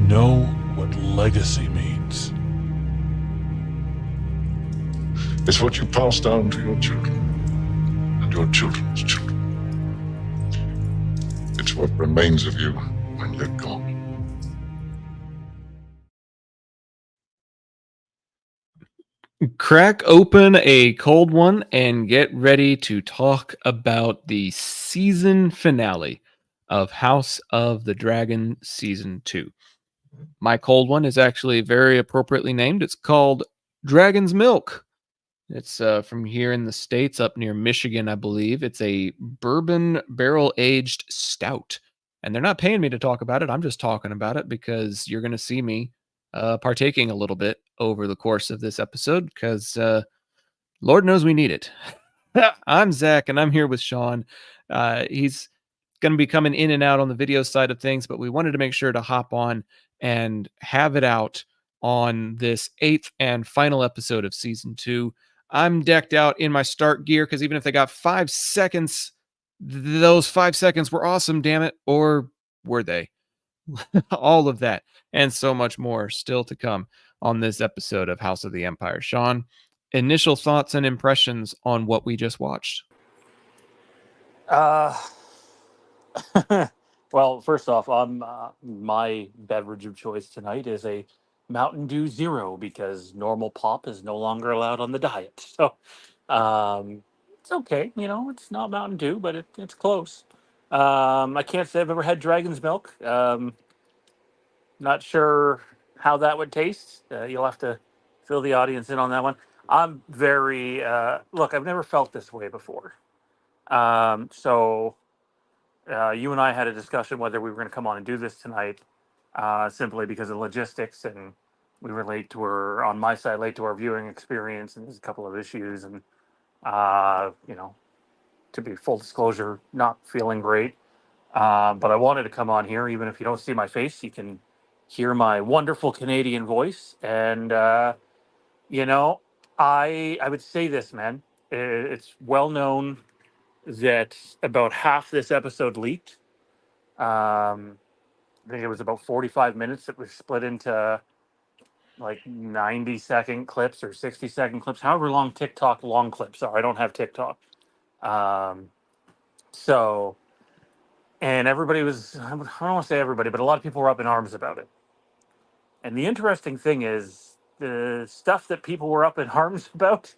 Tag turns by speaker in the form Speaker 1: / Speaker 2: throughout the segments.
Speaker 1: know what legacy means.
Speaker 2: It's what you pass down to your children and your children's children. It's what remains of you when you're gone.
Speaker 3: Crack open a cold one and get ready to talk about the season finale of House of the Dragon Season 2. My cold one is actually very appropriately named. It's called Dragon's Milk. It's from here in the States, up near Michigan, I believe. It's a bourbon barrel-aged stout. And they're not paying me to talk about it. I'm just talking about it because you're going to see me partaking a little bit over the course of this episode because Lord knows we need it. I'm Zach, and I'm here with Sean. He's going to be coming in and out on the video side of things, but we wanted to make sure to hop on and have it out on this 8th and final episode of Season 2. I'm decked out in my Stark gear because even if they got 5 seconds, those 5 seconds were awesome, damn it. Or were they? All of that and so much more still to come on this episode of House of the Empire. Sean, initial thoughts and impressions on what we just watched?
Speaker 4: Well, first off, my beverage of choice tonight is a Mountain Dew Zero because normal pop is no longer allowed on the diet. So it's okay. You know, it's not Mountain Dew, but it's close. I can't say I've ever had Dragon's Milk. Not sure how that would taste. You'll have to fill the audience in on that one. I'm very, look, I've never felt this way before. So you and I had a discussion whether we were going to come on and do this tonight, simply because of logistics, and we were late to on my side, late to our viewing experience, and there's a couple of issues, and you know, to be full disclosure, not feeling great. But I wanted to come on here, even if you don't see my face, you can hear my wonderful Canadian voice, and you know, I would say this, man. It's well known that about half this episode leaked. I think it was about 45 minutes that was split into like 90-second clips or 60-second clips, however long TikTok long clips are. I don't have TikTok. So, and everybody was, I don't want to say everybody, but a lot of people were up in arms about it. And the interesting thing is, the stuff that people were up in arms about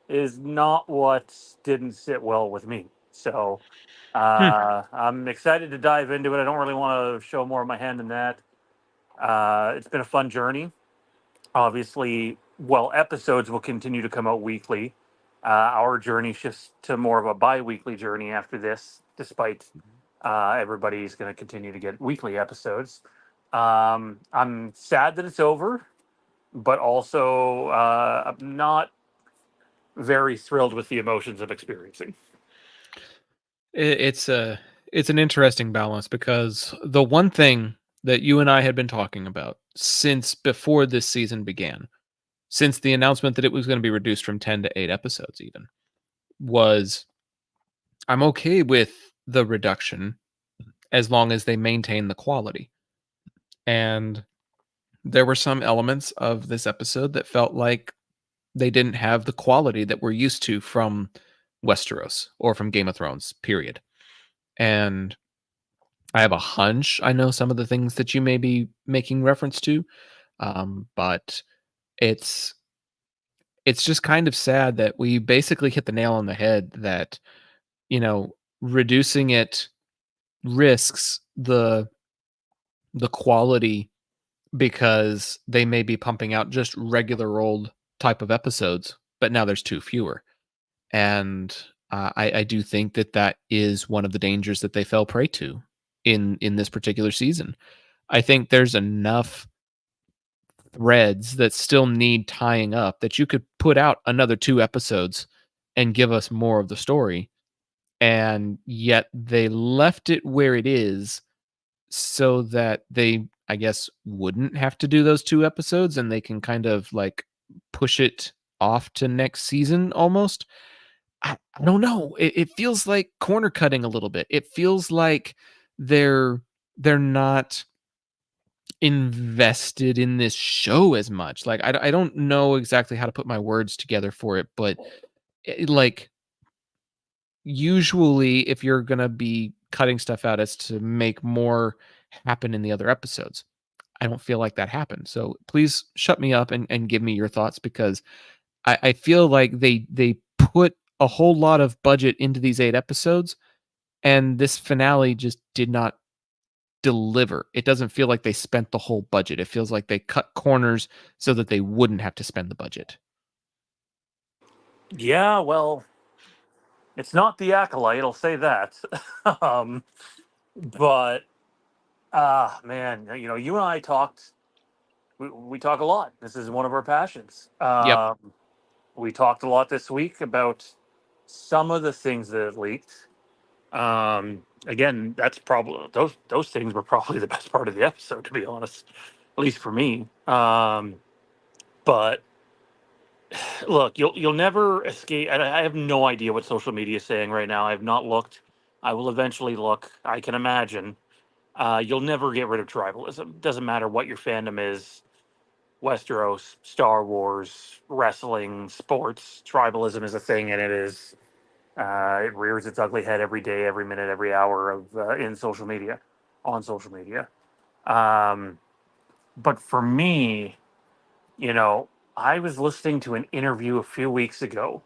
Speaker 4: is not what didn't sit well with me. So I'm excited to dive into it. I don't really want to show more of my hand than that. It's been a fun journey. Obviously, well, episodes will continue to come out weekly. Our journey shifts to more of a bi-weekly journey after this, despite everybody's going to continue to get weekly episodes. I'm sad that it's over, but also I'm not very thrilled with the emotions I'm experiencing.
Speaker 3: It's an interesting balance because the one thing that you and I had been talking about since before this season began, since the announcement that it was going to be reduced from 10 to 8 episodes even, was I'm okay with the reduction as long as they maintain the quality. And there were some elements of this episode that felt like they didn't have the quality that we're used to from Westeros or from Game of Thrones, period. And I have a hunch I know some of the things that you may be making reference to, but it's just kind of sad that we basically hit the nail on the head that, you know, reducing it risks the quality because they may be pumping out just regular old type of episodes, but now there's too fewer. And I do think that is one of the dangers that they fell prey to in this particular season. I think there's enough threads that still need tying up that you could put out another 2 episodes and give us more of the story. And yet they left it where it is so that they, I guess, wouldn't have to do those 2 episodes and they can kind of like push it off to next season almost. I don't know. It feels like corner cutting a little bit. It feels like they're not invested in this show as much. Like I don't know exactly how to put my words together for it, but like usually if you're gonna be cutting stuff out, it's to make more happen in the other episodes. I don't feel like that happened. So please shut me up and give me your thoughts, because I feel like they put a whole lot of budget into these 8 episodes, and this finale just did not deliver. It doesn't feel like they spent the whole budget. It feels like they cut corners so that they wouldn't have to spend the budget.
Speaker 4: Yeah, well, it's not the Acolyte, I'll say that. um, but man, you and I talked. We talk a lot. This is one of our passions.
Speaker 3: Yep.
Speaker 4: We talked a lot this week about some of the things that have leaked. Again, that's probably those things were probably the best part of the episode, to be honest, at least for me. But look, you'll never escape. I have no idea what social media is saying right now. I have not looked. I will eventually look. I can imagine. You'll never get rid of tribalism. Doesn't matter what your fandom is. Westeros, Star Wars, wrestling, sports. Tribalism is a thing, and it is. It rears its ugly head every day, every minute, every hour of in social media, on social media. Um, but for me, I was listening to an interview a few weeks ago,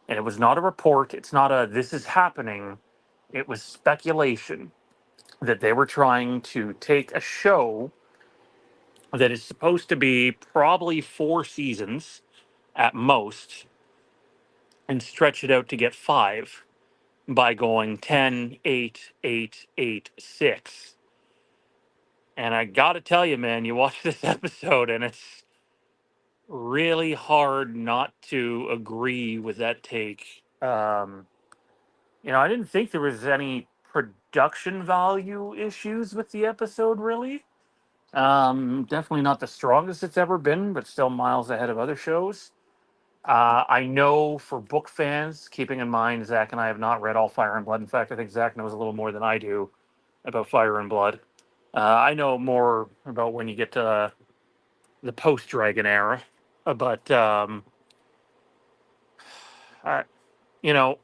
Speaker 4: and it was not a report. It's not a this is happening. It was speculation that they were trying to take a show that is supposed to be probably 4 seasons at most and stretch it out to get 5 by going 10, 8, 8, 8, 6. And I got to tell you, man, you watch this episode and it's really hard not to agree with that take. I didn't think there was any production value issues with the episode, really. Definitely not the strongest it's ever been, but still miles ahead of other shows. I know for book fans, keeping in mind Zach and I have not read all Fire and Blood. In fact, I think Zach knows a little more than I do about Fire and Blood. I know more about when you get to the post-Dragon era, but I, you know,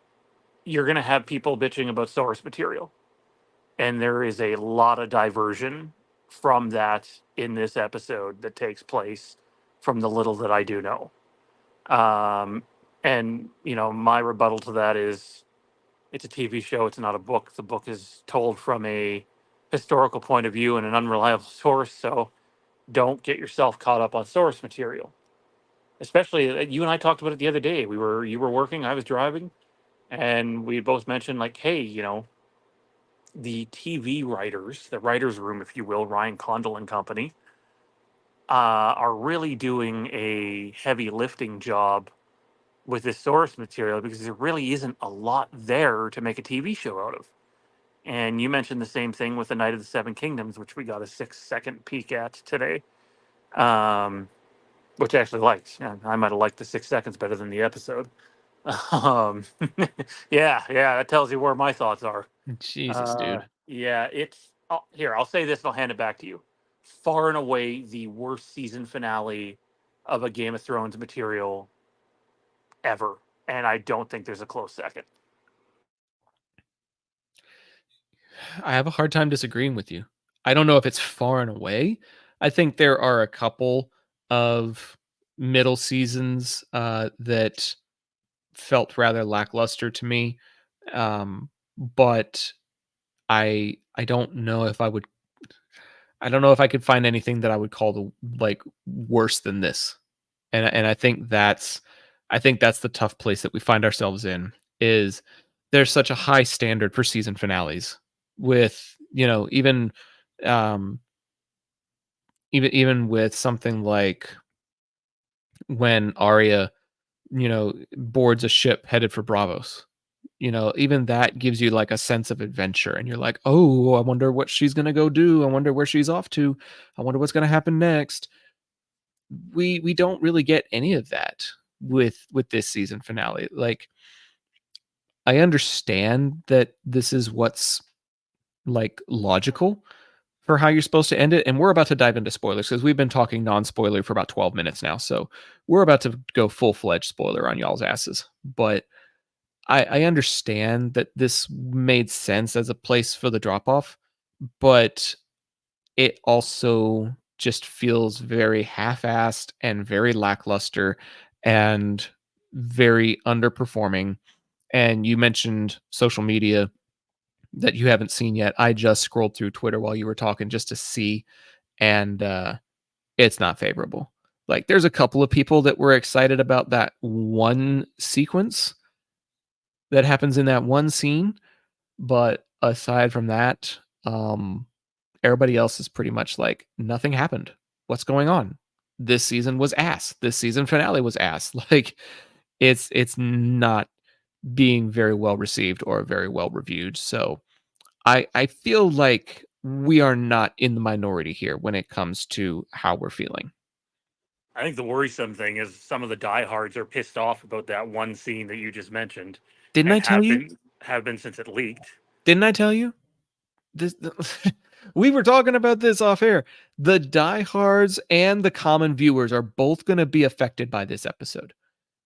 Speaker 4: you're going to have people bitching about source material, and there is a lot of diversion from that in this episode that takes place from the little that I do know. And my rebuttal to that is it's a TV show, it's not a book. The book is told from a historical point of view and an unreliable source, so don't get yourself caught up on source material. Especially you and I talked about it the other day. You were working, I was driving, and we both mentioned like, hey, the TV writers, the writers' room, if you will, Ryan Condal and company, are really doing a heavy lifting job with this source material because there really isn't a lot there to make a TV show out of. And you mentioned the same thing with the Night of the Seven Kingdoms, which we got a 6-second peek at today, which I actually liked. Yeah, I might have liked the 6 seconds better than the episode. Um, yeah, that tells you where my thoughts are.
Speaker 3: Jesus, dude.
Speaker 4: Yeah, here. I'll say this, and I'll hand it back to you. Far and away the worst season finale of a Game of Thrones material ever, and I don't think there's a close second.
Speaker 3: I have a hard time disagreeing with you. I don't know if it's far and away. I think there are a couple of middle seasons that felt rather lackluster to me. But I don't know if I don't know if I could find anything that I would call the like worse than this. And I think that's the tough place that we find ourselves in, is there's such a high standard for season finales with, um even with something like when Arya, boards a ship headed for Bravos. Even that gives you like a sense of adventure, and you're like, "Oh, I wonder what she's going to go do. I wonder where she's off to. I wonder what's going to happen next." We don't really get any of that with this season finale. Like, I understand that this is what's like logical, for how you're supposed to end it. And we're about to dive into spoilers because we've been talking non-spoiler for about 12 minutes now. So we're about to go full-fledged spoiler on y'all's asses. But I understand that this made sense as a place for the drop-off, but it also just feels very half-assed and very lackluster and very underperforming. And you mentioned social media that you haven't seen yet. I just scrolled through Twitter while you were talking just to see, and it's not favorable. Like, there's a couple of people that were excited about that one sequence that happens in that one scene, but aside from that, everybody else is pretty much like, nothing happened. What's going on? This season was ass. This season finale was ass. Like, it's not being very well received or very well reviewed. So I feel like we are not in the minority here when it comes to how we're feeling.
Speaker 4: I think the worrisome thing is some of the diehards are pissed off about that one scene that you just mentioned,
Speaker 3: Didn't
Speaker 4: and
Speaker 3: I tell you?
Speaker 4: have been since it leaked.
Speaker 3: Didn't I tell you? This we were talking about this off air. The diehards and the common viewers are both going to be affected by this episode.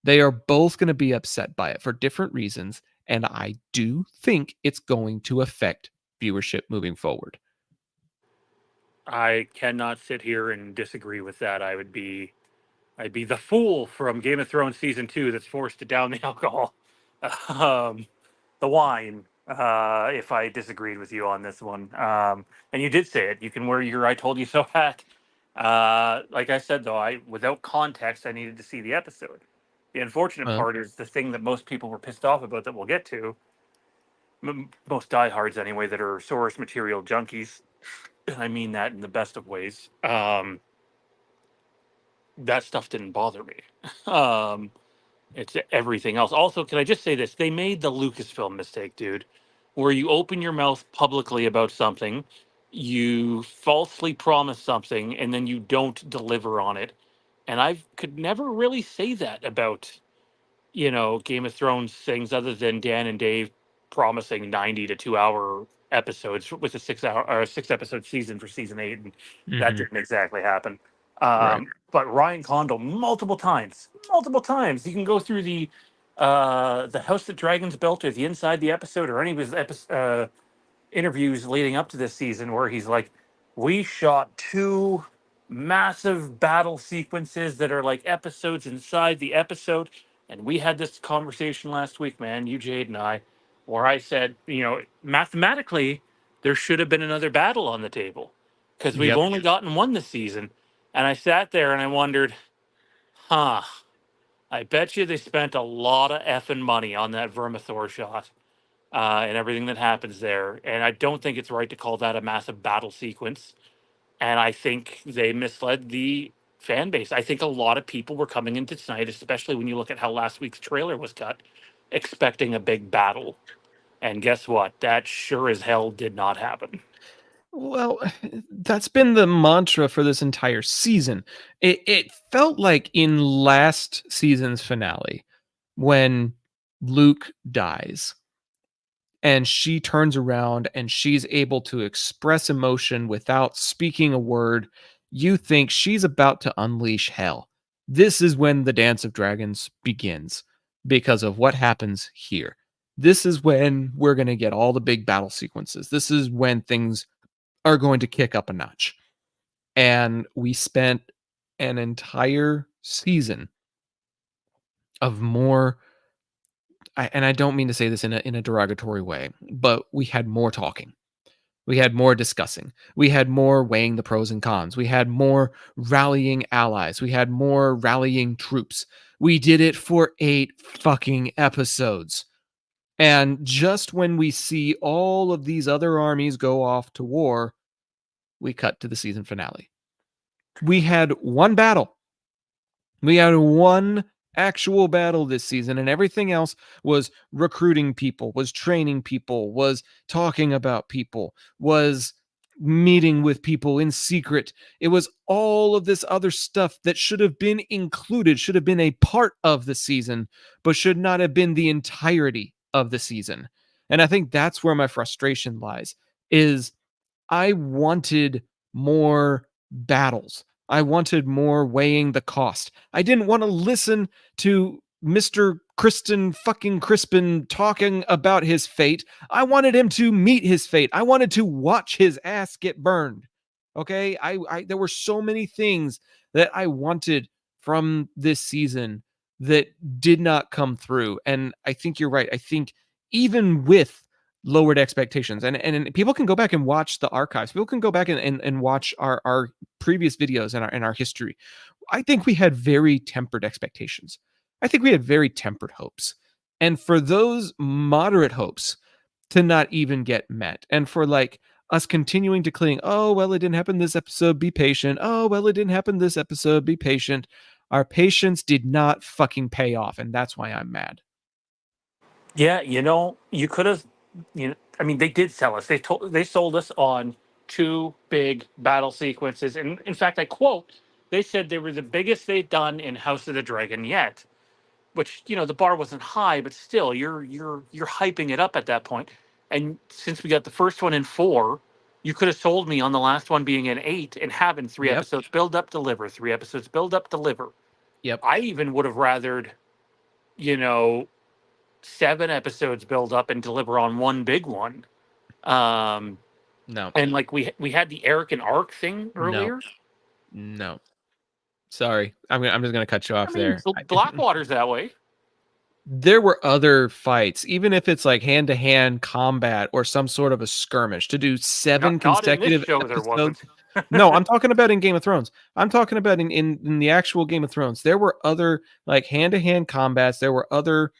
Speaker 3: They are both going to be upset by it for different reasons, and I do think it's going to affect viewership moving forward.
Speaker 4: I cannot sit here and disagree with that. I'd be the fool from Game of Thrones season 2 that's forced to down the alcohol, um, the wine. If I disagreed with you on this one, and you did say it, you can wear your "I told you so" hat. Like I said, though, I without context, I needed to see the episode. The unfortunate
Speaker 3: Well,
Speaker 4: part is the thing that most people were pissed off about that we'll get to. Most diehards, anyway, that are source material junkies, and I mean that in the best of ways. That stuff didn't bother me. Um, it's everything else. Also, can I just say this? They made the Lucasfilm mistake, dude, where you open your mouth publicly about something, you falsely promise something, and then you don't deliver on it. And I could never really say that about, Game of Thrones things other than Dan and Dave promising 90 to 2 hour episodes with a 6 hour or 6 episode season for season 8. And that
Speaker 3: mhm,
Speaker 4: didn't exactly happen.
Speaker 3: right.
Speaker 4: But Ryan Condal, multiple times, you can go through the house that dragons built or the inside the episode or any of his interviews leading up to this season where he's like, we shot two massive battle sequences that are like episodes inside the episode. And we had this conversation last week, man, you, Jade, and I, where I said, mathematically, there should have been another battle on the table because we've
Speaker 3: Yep.
Speaker 4: only gotten one this season. And I sat there and I wondered, huh, I bet you they spent a lot of effing money on that Vermithor shot and everything that happens there. And I don't think it's right to call that a massive battle sequence. And I think they misled the fan base. I think a lot of people were coming into tonight, especially when you look at how last week's trailer was cut, expecting a big battle. And guess what? That sure as hell did not happen.
Speaker 3: Well, that's been the mantra for this entire season. It felt like in last season's finale when Luke dies and she turns around and she's able to express emotion without speaking a word, you think she's about to unleash hell. This is when the Dance of Dragons begins because of what happens here. This is when we're going to get all the big battle sequences. This is when things are going to kick up a notch. And we spent an entire season of more and I don't mean to say this in a derogatory way, but we had more talking. We had more discussing. We had more weighing the pros and cons. We had more rallying allies. We had more rallying troops. We did it for 8 fucking episodes. And just when we see all of these other armies go off to war, we cut to the season finale. We had one battle. We had one actual battle this season, and everything else was recruiting people, was training people, was talking about people, was meeting with people in secret. It was all of this other stuff that should have been included, should have been a part of the season, but should not have been the entirety of the season. And I think that's where my frustration lies is I wanted more battles. I wanted more weighing the cost. I didn't want to listen to Mr. Kristen fucking Crispin talking about his fate. I wanted him to meet his fate. I wanted to watch his ass get burned. Okay? I there were so many things that I wanted from this season that did not come through. And I think you're right. I think even with lowered expectations, and people can go back and watch the archives, people can go back and watch our previous videos and our history. I think we had very tempered expectations. I think we had very tempered hopes. And for those moderate hopes to not even get met, and for like us continuing to cling, oh, well, it didn't happen this episode, be patient. Oh, well, it didn't happen this episode, be patient. Our patience did not fucking pay off. And that's why I'm mad.
Speaker 4: Yeah, you could have, I mean, they did sell us. They sold us on two big battle sequences, and in fact, I quote, they said they were the biggest they'd done in House of the Dragon yet. Which the bar wasn't high, but still, you're hyping it up at that point. And since we got the first one in 4, you could have sold me on the last one being in 8 and having 3
Speaker 3: Yep.
Speaker 4: episodes build up, deliver, 3 episodes build up, deliver.
Speaker 3: Yep.
Speaker 4: I even would have rathered, 7 episodes build up and deliver on one big one.
Speaker 3: No.
Speaker 4: And like we had the Eric and Arc thing earlier.
Speaker 3: No. Sorry. I'm just going to cut you off there.
Speaker 4: Blackwater's that way.
Speaker 3: There were other fights, even if it's like hand-to-hand combat or some sort of a skirmish, to do 7 consecutive episodes. No, I'm talking about in Game of Thrones. I'm talking about in the actual Game of Thrones. There were other like hand-to-hand combats. There were other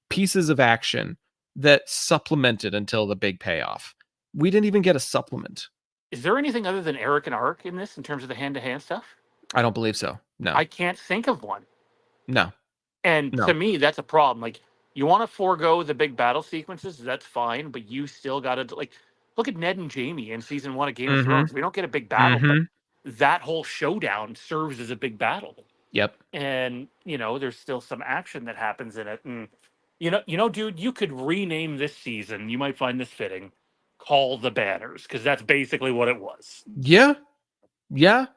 Speaker 3: pieces of action that supplemented until the big payoff. We didn't even get a supplement.
Speaker 4: Is there anything other than Eric and Arc in this in terms of the hand-to-hand stuff?
Speaker 3: I don't believe so. No.
Speaker 4: I can't think of one.
Speaker 3: No.
Speaker 4: And to me, that's a problem. Like, you want to forego the big battle sequences, that's fine, but you still got to, like, look at Ned and Jaime in season 1 of Game of Thrones. We don't get a big battle, but that whole showdown serves as a big battle.
Speaker 3: Yep.
Speaker 4: And, there's still some action that happens in it. And, dude, you could rename this season, you might find this fitting, Call the Banners, because that's basically what it was.
Speaker 3: Yeah. Yeah.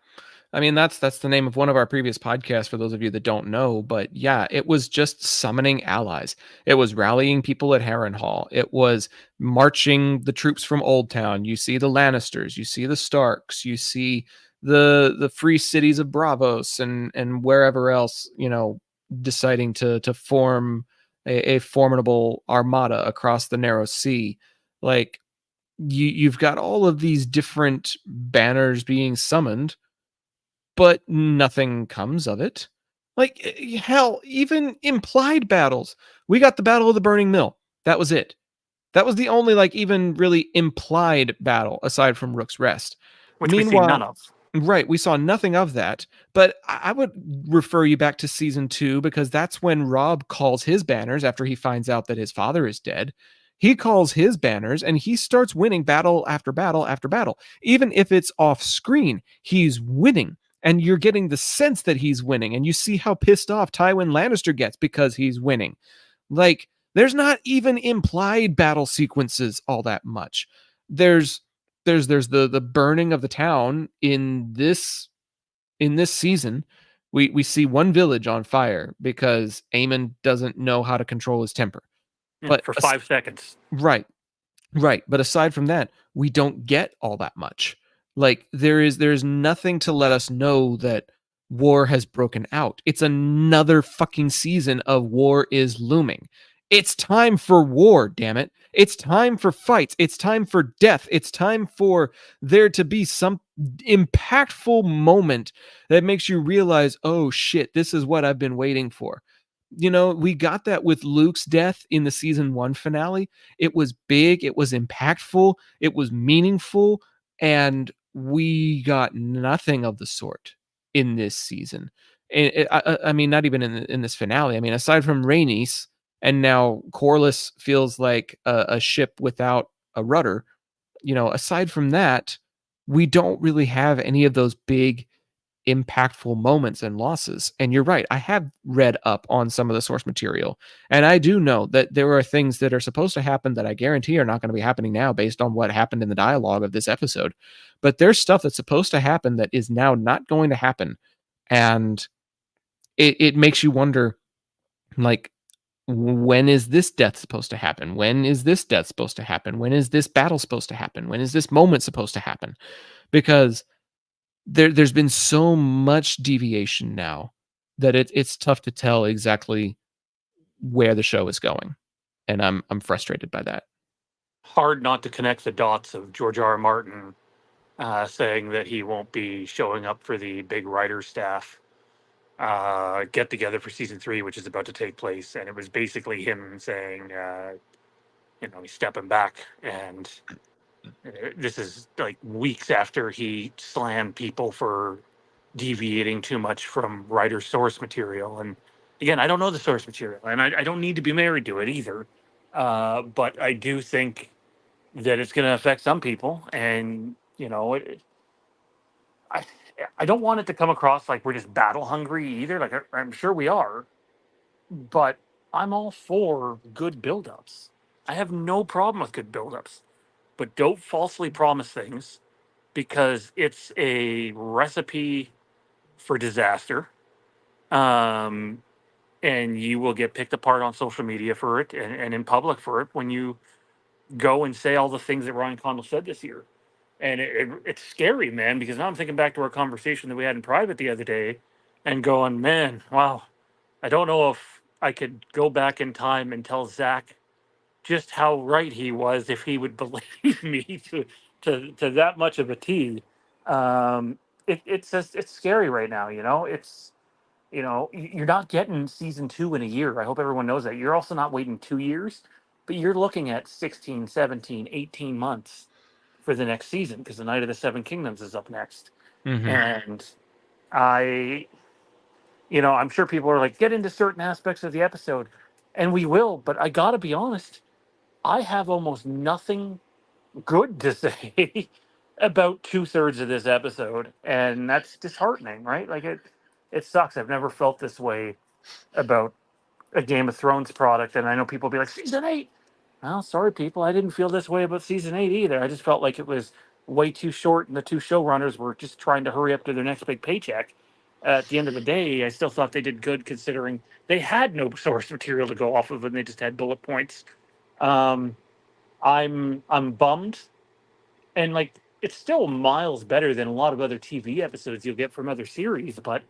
Speaker 3: I mean, that's the name of one of our previous podcasts for those of you that don't know. But yeah, it was just summoning allies. It was rallying people at Harrenhal. It was marching the troops from Old Town. You see the Lannisters, you see the Starks, you see the free cities of Bravos and wherever else, deciding to form a formidable armada across the narrow sea. Like you've got all of these different banners being summoned, but nothing comes of it. Like, hell, even implied battles. We got the Battle of the Burning Mill. That was it. That was the only, like, even really implied battle aside from Rook's Rest.
Speaker 4: Which we see none of.
Speaker 3: Right, we saw nothing of that. But I would refer you back to season 2 because that's when Robb calls his banners after he finds out that his father is dead. He calls his banners and he starts winning battle after battle after battle. Even if it's off screen, he's winning. And you're getting the sense that he's winning. And you see how pissed off Tywin Lannister gets because he's winning. Like, there's not even implied battle sequences all that much. There's the burning of the town in this season. We see one village on fire because Aemon doesn't know how to control his temper. But
Speaker 4: for 5 seconds.
Speaker 3: Right. But aside from that, we don't get all that much. Like there's nothing to let us know that war has broken out. It's another fucking season of war is looming. It's time for war, damn it. It's time for fights. It's time for death. It's time for there to be some impactful moment that makes you realize, oh shit, this is what I've been waiting for. We got that with Luke's death in the season 1 finale. It was big. It was impactful. It was meaningful. And we got nothing of the sort in this season. I mean, not even in this finale. I mean, aside from Rhaenys, and now Corlys feels like a ship without a rudder. Aside from that, we don't really have any of those big impactful moments and losses. And you're right, I have read up on some of the source material, and I do know that there are things that are supposed to happen that I guarantee are not going to be happening now based on what happened in the dialogue of this episode. But there's stuff that's supposed to happen that is now not going to happen. And it makes you wonder, like, when is this death supposed to happen? When is this death supposed to happen? When is this battle supposed to happen? When is this moment supposed to happen? Because there's been so much deviation now that it's tough to tell exactly where the show is going, and I'm frustrated by that.
Speaker 4: Hard not to connect the dots of George R. R. Martin saying that he won't be showing up for the big writer staff get together for season 3, which is about to take place, and it was basically him saying, he's stepping back, and this is like weeks after he slammed people for deviating too much from writer source material. And again, I don't know the source material, and I don't need to be married to it either. But I do think that it's going to affect some people, and I I don't want it to come across like we're just battle hungry either. Like I'm sure we are, but I'm all for good buildups. I have no problem with good buildups, but don't falsely promise things because it's a recipe for disaster. Um, and you will get picked apart on social media for it and in public for it when you go and say all the things that Ryan Condal said this year. And it's scary, man, because now I'm thinking back to our conversation that we had in private the other day and going, man, wow, I don't know if I could go back in time and tell Zach just how right he was if he would believe me to that much of a T. It's just it's scary right now. You're not getting season 2 in a year. I hope everyone knows that. You're also not waiting 2 years, but you're looking at 16, 17, 18 months for the next season because the Night of the Seven Kingdoms is up next.
Speaker 3: Mm-hmm.
Speaker 4: And I'm sure people are like, get into certain aspects of the episode, and we will, but I gotta be honest, I have almost nothing good to say about 2/3 of this episode, and that's disheartening, right? Like it sucks. I've never felt this way about a Game of Thrones product, and I know people be like, season 8. Well, sorry, people, I didn't feel this way about season 8 either. I just felt like it was way too short, and the two showrunners were just trying to hurry up to their next big paycheck. At the end of the day, I still thought they did good considering they had no source material to go off of, and they just had bullet points. Um, I'm bummed, and like it's still miles better than a lot of other TV episodes you'll get from other series, but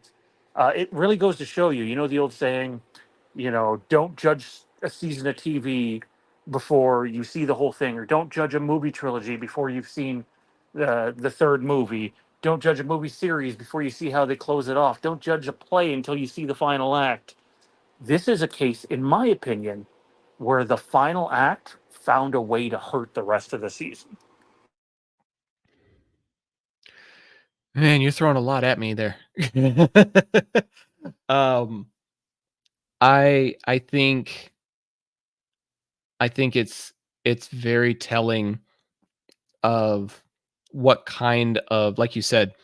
Speaker 4: it really goes to show you. You know the old saying, don't judge a season of TV before you see the whole thing, or don't judge a movie trilogy before you've seen the third movie. Don't judge a movie series before you see how they close it off. Don't judge a play until you see the final act. This is a case, in my opinion, where the final act found a way to hurt the rest of the season.
Speaker 3: Man, you're throwing a lot at me there. um, I think it's very telling of what kind of, like you said,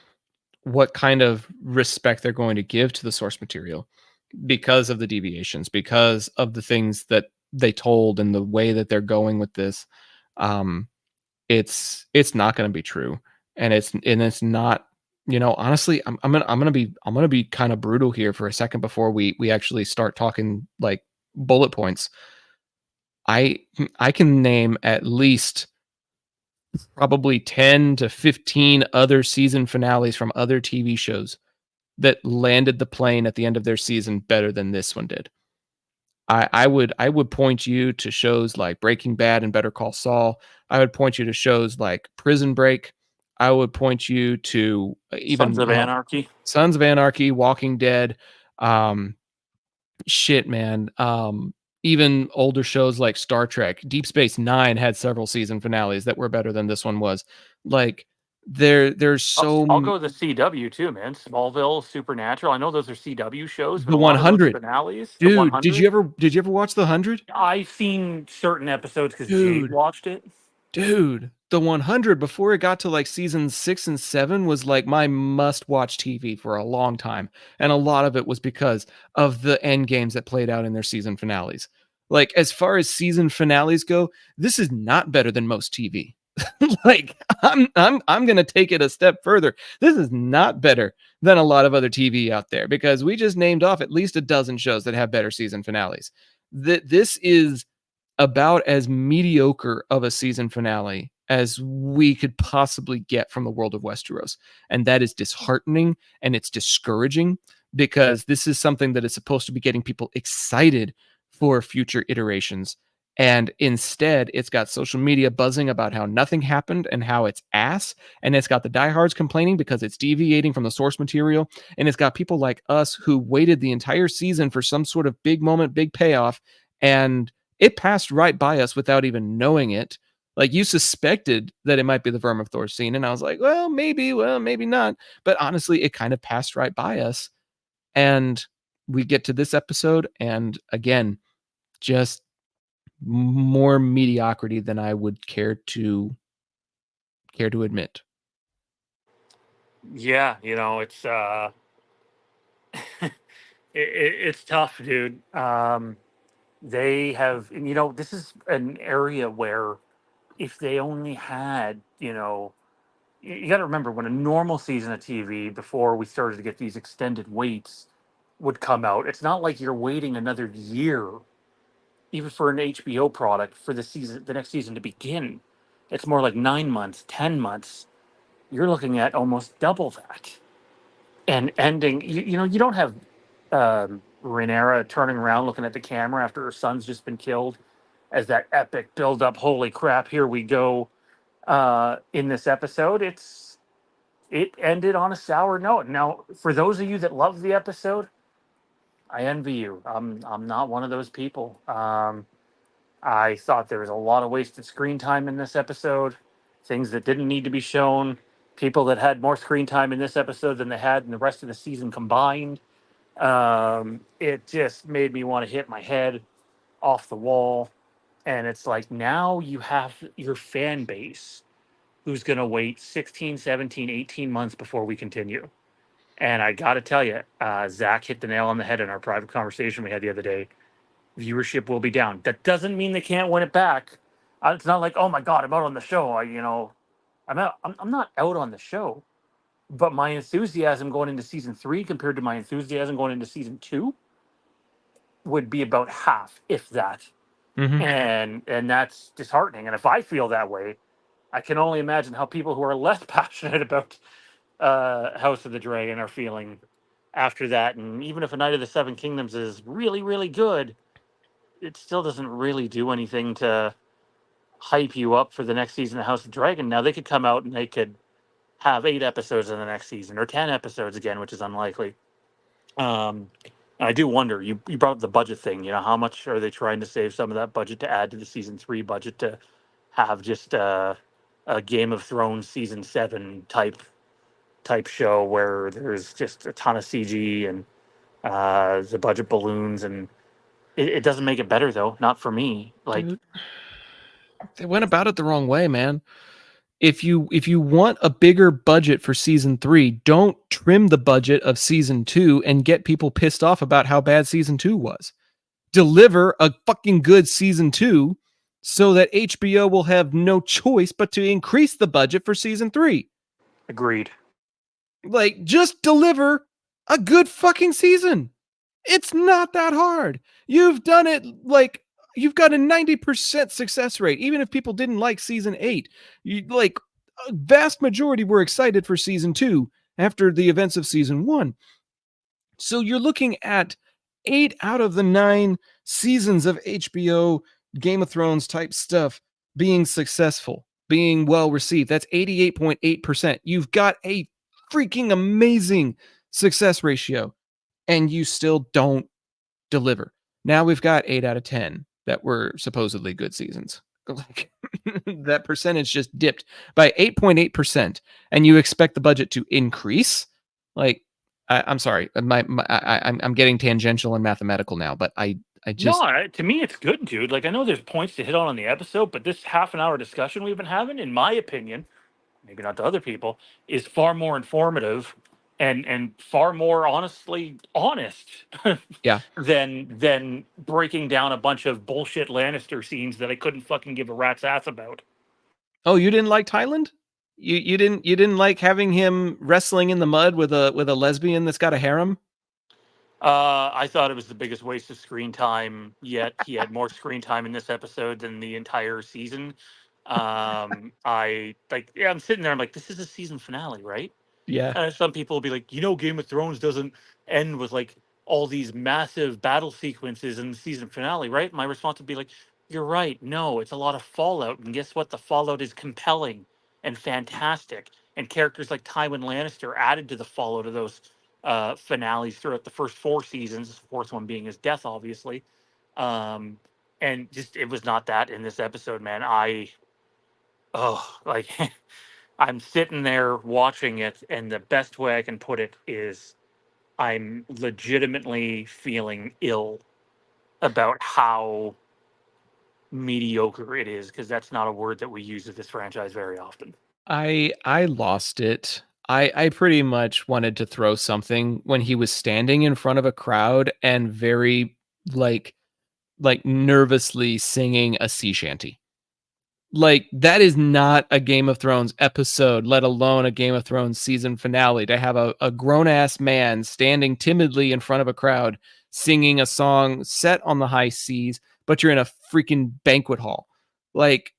Speaker 3: what kind of respect they're going to give to the source material because of the deviations, because of the things that they told and the way that they're going with this. It's not going to be true, and it's not. Honestly, I'm gonna be kind of brutal here for a second before we actually start talking like bullet points. I can name at least probably 10 to 15 other season finales from other TV shows that landed the plane at the end of their season better than this one did. I would point you to shows like Breaking Bad and Better Call Saul. I would point you to shows like Prison Break. I would point you to even Sons of Anarchy, Walking Dead. Shit, man. Even older shows like Star Trek, Deep Space Nine had several season finales that were better than this one was. Like there's so
Speaker 4: I'll go the CW too, man. Smallville, Supernatural. I know those are CW shows, but
Speaker 3: the
Speaker 4: a lot of those
Speaker 3: 100
Speaker 4: finales.
Speaker 3: dude.
Speaker 4: The 100.
Speaker 3: Did you ever watch the 100?
Speaker 4: I've seen certain episodes because Jade
Speaker 3: Dude.
Speaker 4: watched it.
Speaker 3: Dude, the 100 before it got to like season 6 and 7 was like my must-watch TV for a long time, and a lot of it was because of the end games that played out in their season finales. Like, as far as season finales go, this is not better than most TV. Like, I'm gonna take it a step further. This is not better than a lot of other TV out there, because we just named off at least a dozen shows that have better season finales. This is about as mediocre of a season finale as we could possibly get from the world of Westeros. And that is disheartening, and it's discouraging, because this is something that is supposed to be getting people excited for future iterations. And instead, it's got social media buzzing about how nothing happened and how it's ass. And it's got the diehards complaining because it's deviating from the source material. And it's got people like us who waited the entire season for some sort of big moment, big payoff. And it passed right by us without even knowing it. Like, you suspected that it might be the Vermithor scene, and I was like, well, maybe not. But honestly, it kind of passed right by us. And we get to this episode, and again, just more mediocrity than I would care to admit.
Speaker 4: Yeah, it's it's tough, dude. They have, and this is an area where if they only had, you got to remember when a normal season of TV before we started to get these extended waits would come out. It's not like you're waiting another year, even for an HBO product, for the next season to begin. It's more like 9 months, 10 months. You're looking at almost double that, and ending. You don't have Rhaenyra turning around looking at the camera after her son's just been killed as that epic build up. Holy crap, here we go. In this episode, it ended on a sour note. Now, for those of you that love the episode, I envy you. I'm not one of those people. I thought there was a lot of wasted screen time in this episode, things that didn't need to be shown, people that had more screen time in this episode than they had in the rest of the season combined. It just made me want to hit my head off the wall. And it's like, now you have your fan base who's going to wait 16, 17, 18 months before we continue. And I got to tell you, Zach hit the nail on the head in our private conversation we had the other day. Viewership will be down. That doesn't mean they can't win it back. It's not like, oh my God, I'm out on the show. I'm out. I'm not out on the show, but my enthusiasm going into season 3 compared to my enthusiasm going into season 2 would be about half, if that.
Speaker 3: Mm-hmm.
Speaker 4: And that's disheartening. And if I feel that way, I can only imagine how people who are less passionate about House of the Dragon are feeling after that. And even if A Night of the Seven Kingdoms is really, really good, it still doesn't really do anything to hype you up for the next season of House of Dragon. Now, they could come out and they could have 8 episodes in the next season, or 10 episodes again, which is unlikely. And I do wonder, you brought up the budget thing. How much are they trying to save some of that budget to add to the season 3 budget to have just a Game of Thrones season 7 type show where there's just a ton of CG and the budget balloons, and it doesn't make it better though. Not for me. Like,
Speaker 3: Dude, they went about it the wrong way, man. If you want a bigger budget for season 3, don't trim the budget of season 2 and get people pissed off about how bad season 2 was. Deliver a fucking good season 2 so that HBO will have no choice but to increase the budget for season 3.
Speaker 4: agreed.
Speaker 3: Like, just deliver a good fucking season. It's not that hard. You've done it. Like, you've got a 90% success rate. Even if people didn't like season 8, a vast majority were excited for season 2 after the events of season 1. So you're looking at 8 out of the 9 seasons of HBO Game of Thrones type stuff being successful, being well received. That's 88.8%. You've got a freaking amazing success ratio, and you still don't deliver. Now we've got 8 out of 10 that were supposedly good seasons. Like, that percentage just dipped by 8.8%, and you expect the budget to increase? Like, I'm sorry, I'm getting tangential and mathematical now, but
Speaker 4: To me, it's good, dude. Like, I know there's points to hit on the episode, but this half an hour discussion we've been having, in my opinion, maybe not to other people, is far more informative and far more honestly honest
Speaker 3: Yeah.
Speaker 4: than breaking down a bunch of bullshit Lannister scenes that I couldn't fucking give a rat's ass about.
Speaker 3: Oh, you didn't like Thailand? You didn't like having him wrestling in the mud with a lesbian that's got a harem?
Speaker 4: I thought it was the biggest waste of screen time yet. He had more screen time in this episode than the entire season. I'm sitting there, I'm like, this is a season finale, right?
Speaker 3: Yeah.
Speaker 4: Some people will be like, Game of Thrones doesn't end with like all these massive battle sequences in the season finale, right? My response would be like, you're right. No, it's a lot of fallout. And guess what? The fallout is compelling and fantastic. And characters like Tywin Lannister added to the fallout of those finales throughout the first 4 seasons, the fourth one being his death, obviously. And just, it was not that in this episode, man. Like, I'm sitting there watching it, and the best way I can put it is I'm legitimately feeling ill about how mediocre it is, because that's not a word that we use with this franchise very often.
Speaker 3: I lost it. I pretty much wanted to throw something when he was standing in front of a crowd and very like nervously singing a sea shanty. Like, that is not a Game of Thrones episode, let alone a Game of Thrones season finale, to have a grown-ass man standing timidly in front of a crowd singing a song set on the high seas, but you're in a freaking banquet hall. Like,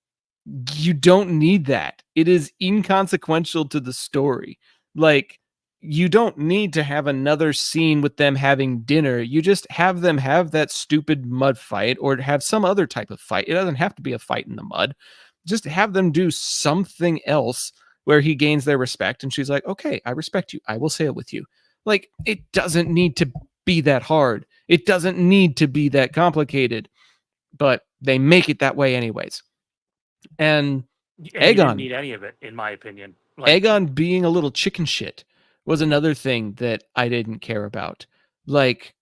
Speaker 3: you don't need that. It is inconsequential to the story. Like, you don't need to have another scene with them having dinner. You just have them have that stupid mud fight or have some other type of fight. It doesn't have to be a fight in the mud. Just have them do something else where he gains their respect. And she's like, okay, I respect you. I will sail with you. Like, it doesn't need to be that hard. It doesn't need to be that complicated, but they make it that way anyways. And
Speaker 4: You didn't
Speaker 3: Aegon,
Speaker 4: need any of it, in my opinion. Like,
Speaker 3: Aegon being a little chicken shit was another thing that I didn't care about. Like,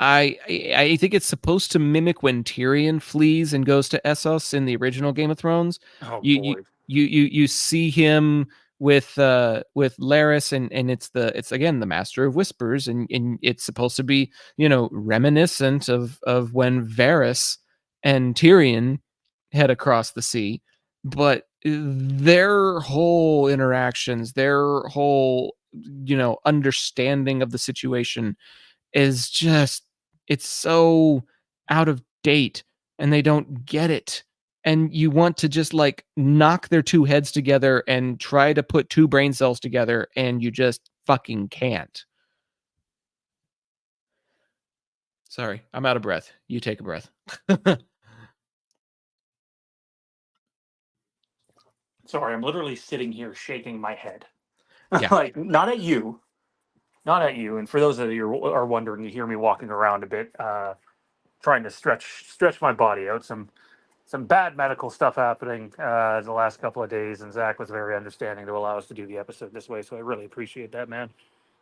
Speaker 3: I think it's supposed to mimic when Tyrion flees and goes to Essos in the original Game of Thrones.
Speaker 4: oh
Speaker 3: You
Speaker 4: boy.
Speaker 3: you see him with Larys, and it's again the Master of Whispers, and it's supposed to be, reminiscent of when Varys and Tyrion head across the sea. But their whole interactions, their whole understanding of the situation is just, it's so out of date, and they don't get it. And you want to just like knock their two heads together and try to put two brain cells together, and you just fucking can't. Sorry, I'm out of breath. You take a breath.
Speaker 4: Sorry, I'm literally sitting here shaking my head.
Speaker 3: Yeah.
Speaker 4: Like, not at you. Not at you. And for those of you who are wondering, you hear me walking around a bit, trying to stretch my body out. Some bad medical stuff happening the last couple of days, and Zach was very understanding to allow us to do the episode this way. So I really appreciate that, man.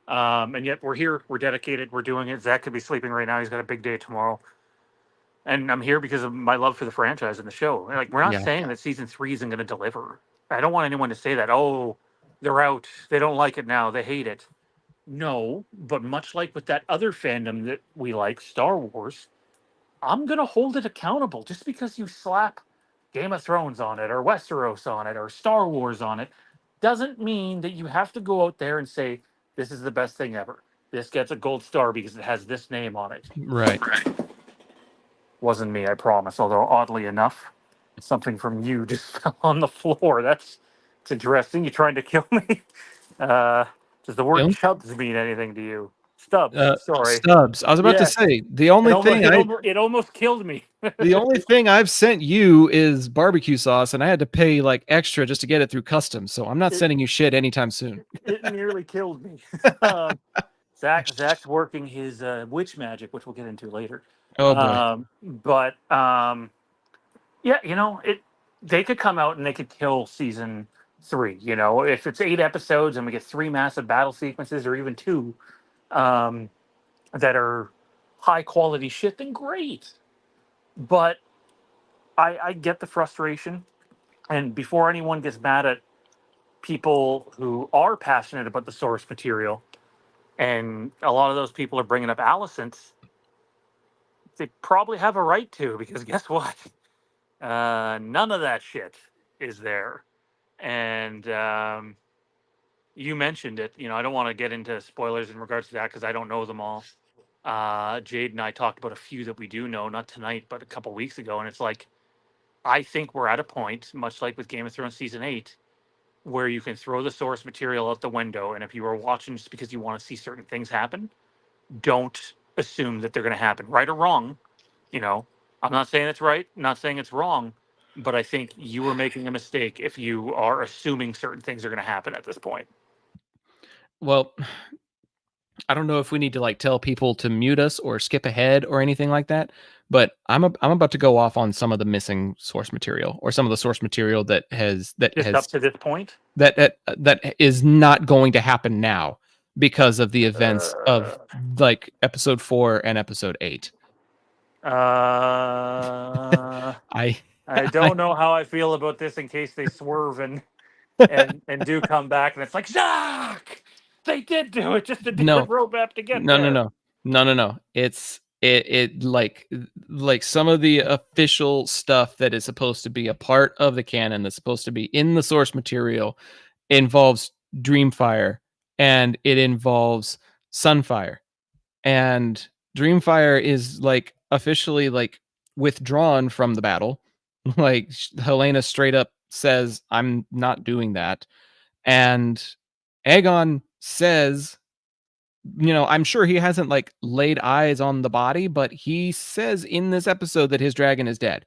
Speaker 4: And yet we're here, we're dedicated, we're doing it. Zach could be sleeping right now. He's got a big day tomorrow, and I'm here because of my love for the franchise and the show. Like, we're not
Speaker 3: Yeah.
Speaker 4: saying that season 3 isn't going to deliver. I don't want anyone to say that. Oh, they're out. They don't like it now. They hate it. No, but much like with that other fandom that we like, Star Wars, I'm going to hold it accountable. Just because you slap Game of Thrones on it or Westeros on it or Star Wars on it doesn't mean that you have to go out there and say, this is the best thing ever. This gets a gold star because it has this name on it.
Speaker 3: Right.
Speaker 4: Wasn't me, I promise. Although, oddly enough, something from you just fell on the floor. It's interesting. You trying to kill me? Does the word
Speaker 3: Kill?
Speaker 4: chubs mean anything to you? Stubbs, sorry.
Speaker 3: Stubbs. I was about to
Speaker 4: Yes.
Speaker 3: say the only thing
Speaker 4: it almost killed me.
Speaker 3: the only thing I've sent you is barbecue sauce, and I had to pay like extra just to get it through customs. So I'm not sending you shit anytime soon.
Speaker 4: It nearly killed me. Zach's working his witch magic, which we'll get into later.
Speaker 3: Oh boy.
Speaker 4: Yeah, they could come out and they could kill season 3. If it's 8 episodes and we get 3 massive battle sequences, or even 2, that are high quality shit, then great. But I get the frustration. And before anyone gets mad at people who are passionate about the source material, and a lot of those people are bringing up Alicent's, they probably have a right to, because guess what? None of that shit is there. And you mentioned it. I don't want to get into spoilers in regards to that because I don't know them all. Jade and I talked about a few that we do know, not tonight, but a couple weeks ago. And it's like, I think we're at a point, much like with Game of Thrones season 8, where you can throw the source material out the window. And if you are watching just because you want to see certain things happen, don't assume that they're going to happen, right or wrong. I'm not saying it's right, not saying it's wrong, but I think you are making a mistake if you are assuming certain things are going to happen at this point.
Speaker 3: Well, I don't know if we need to tell people to mute us or skip ahead or anything like that, but I'm about to go off on some of the missing source material, or some of the source material that
Speaker 4: Just up to this point.
Speaker 3: that is not going to happen now because of the events of episode 4 and episode 8.
Speaker 4: I don't know how I feel about this in case they swerve and do come back, and it's like, Zach, they did do it, just a different roadmap to get there.
Speaker 3: No. It like some of the official stuff that is supposed to be a part of the canon, that's supposed to be in the source material, involves Dreamfire, and it involves Sunfire, and Dreamfire is officially withdrawn from the battle. Helena straight up says, I'm not doing that. And Aegon says, I'm sure he hasn't laid eyes on the body, but he says in this episode that his dragon is dead.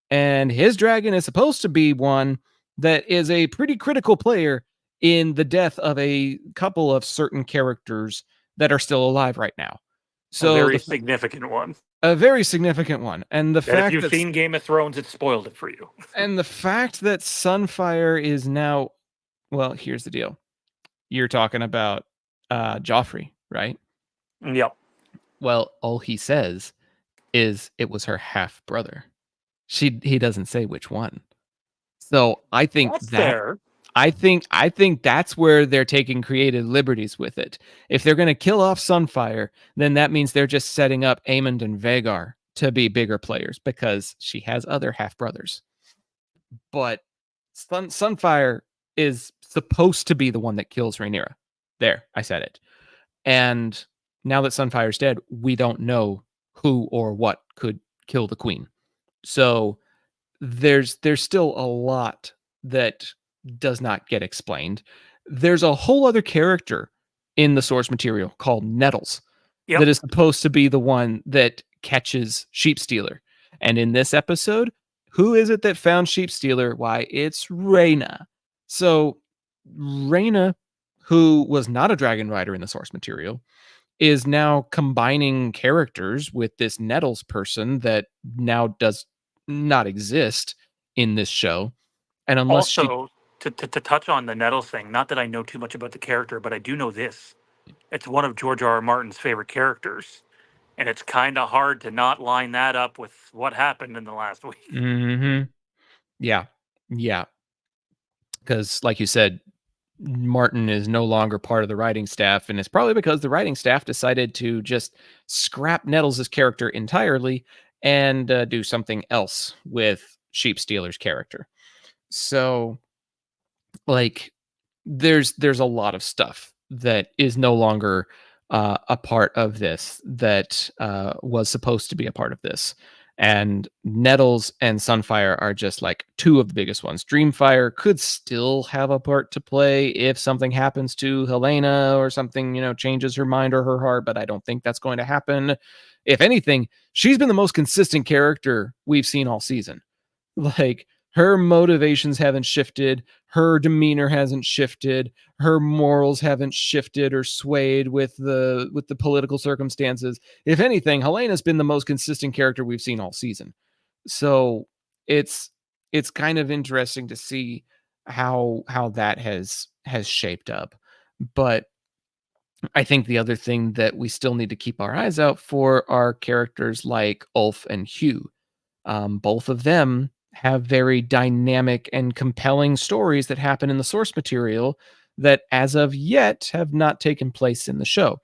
Speaker 3: And his dragon is supposed to be one that is a pretty critical player in the death of a couple of certain characters that are still alive right now. So
Speaker 4: a very significant one.
Speaker 3: A very significant one. And the fact
Speaker 4: if you've seen Game of Thrones, it spoiled it for you.
Speaker 3: And the fact that Sunfire is now, well, here's the deal. You're talking about Joffrey, right?
Speaker 4: Yep.
Speaker 3: Well, all he says is it was her half brother. He doesn't say which one. So I think
Speaker 4: that's fair.
Speaker 3: I think that's where they're taking creative liberties with it. If they're going to kill off Sunfire, then that means they're just setting up Aemond and Vhagar to be bigger players, because she has other half brothers. But Sunfire is supposed to be the one that kills Rhaenyra. There, I said it. And now that Sunfire's dead, we don't know who or what could kill the queen. So there's still a lot that does not get explained. There's a whole other character in the source material called Nettles that is supposed to be the one that catches Sheepstealer. And in this episode, who is it that found Sheepstealer? Why, it's Rhaena. So Rhaena, who was not a dragon rider in the source material, is now combining characters with this Nettles person that now does not exist in this show. And unless
Speaker 4: also, to touch on the Nettles thing, not that I know too much about the character, but I do know this. It's one of George R.R. Martin's favorite characters. And it's kind of hard to not line that up with what happened in the last week.
Speaker 3: Mm-hmm. Yeah. Because, like you said, Martin is no longer part of the writing staff, and it's probably because the writing staff decided to just scrap Nettles' character entirely and do something else with Sheepstealer's character. So, there's a lot of stuff that is no longer a part of this that was supposed to be a part of this. And Nettles and Sunfire are just two of the biggest ones. Dreamfire could still have a part to play if something happens to Helena or something, changes her mind or her heart, but I don't think that's going to happen. If anything, she's been the most consistent character we've seen all season. Her motivations haven't shifted. Her demeanor hasn't shifted. Her morals haven't shifted or swayed with the political circumstances. If anything, Helena's been the most consistent character we've seen all season. So it's kind of interesting to see how that has shaped up. But I think the other thing that we still need to keep our eyes out for are characters like Ulf and Hugh. Both of them have very dynamic and compelling stories that happen in the source material that, as of yet, have not taken place in the show.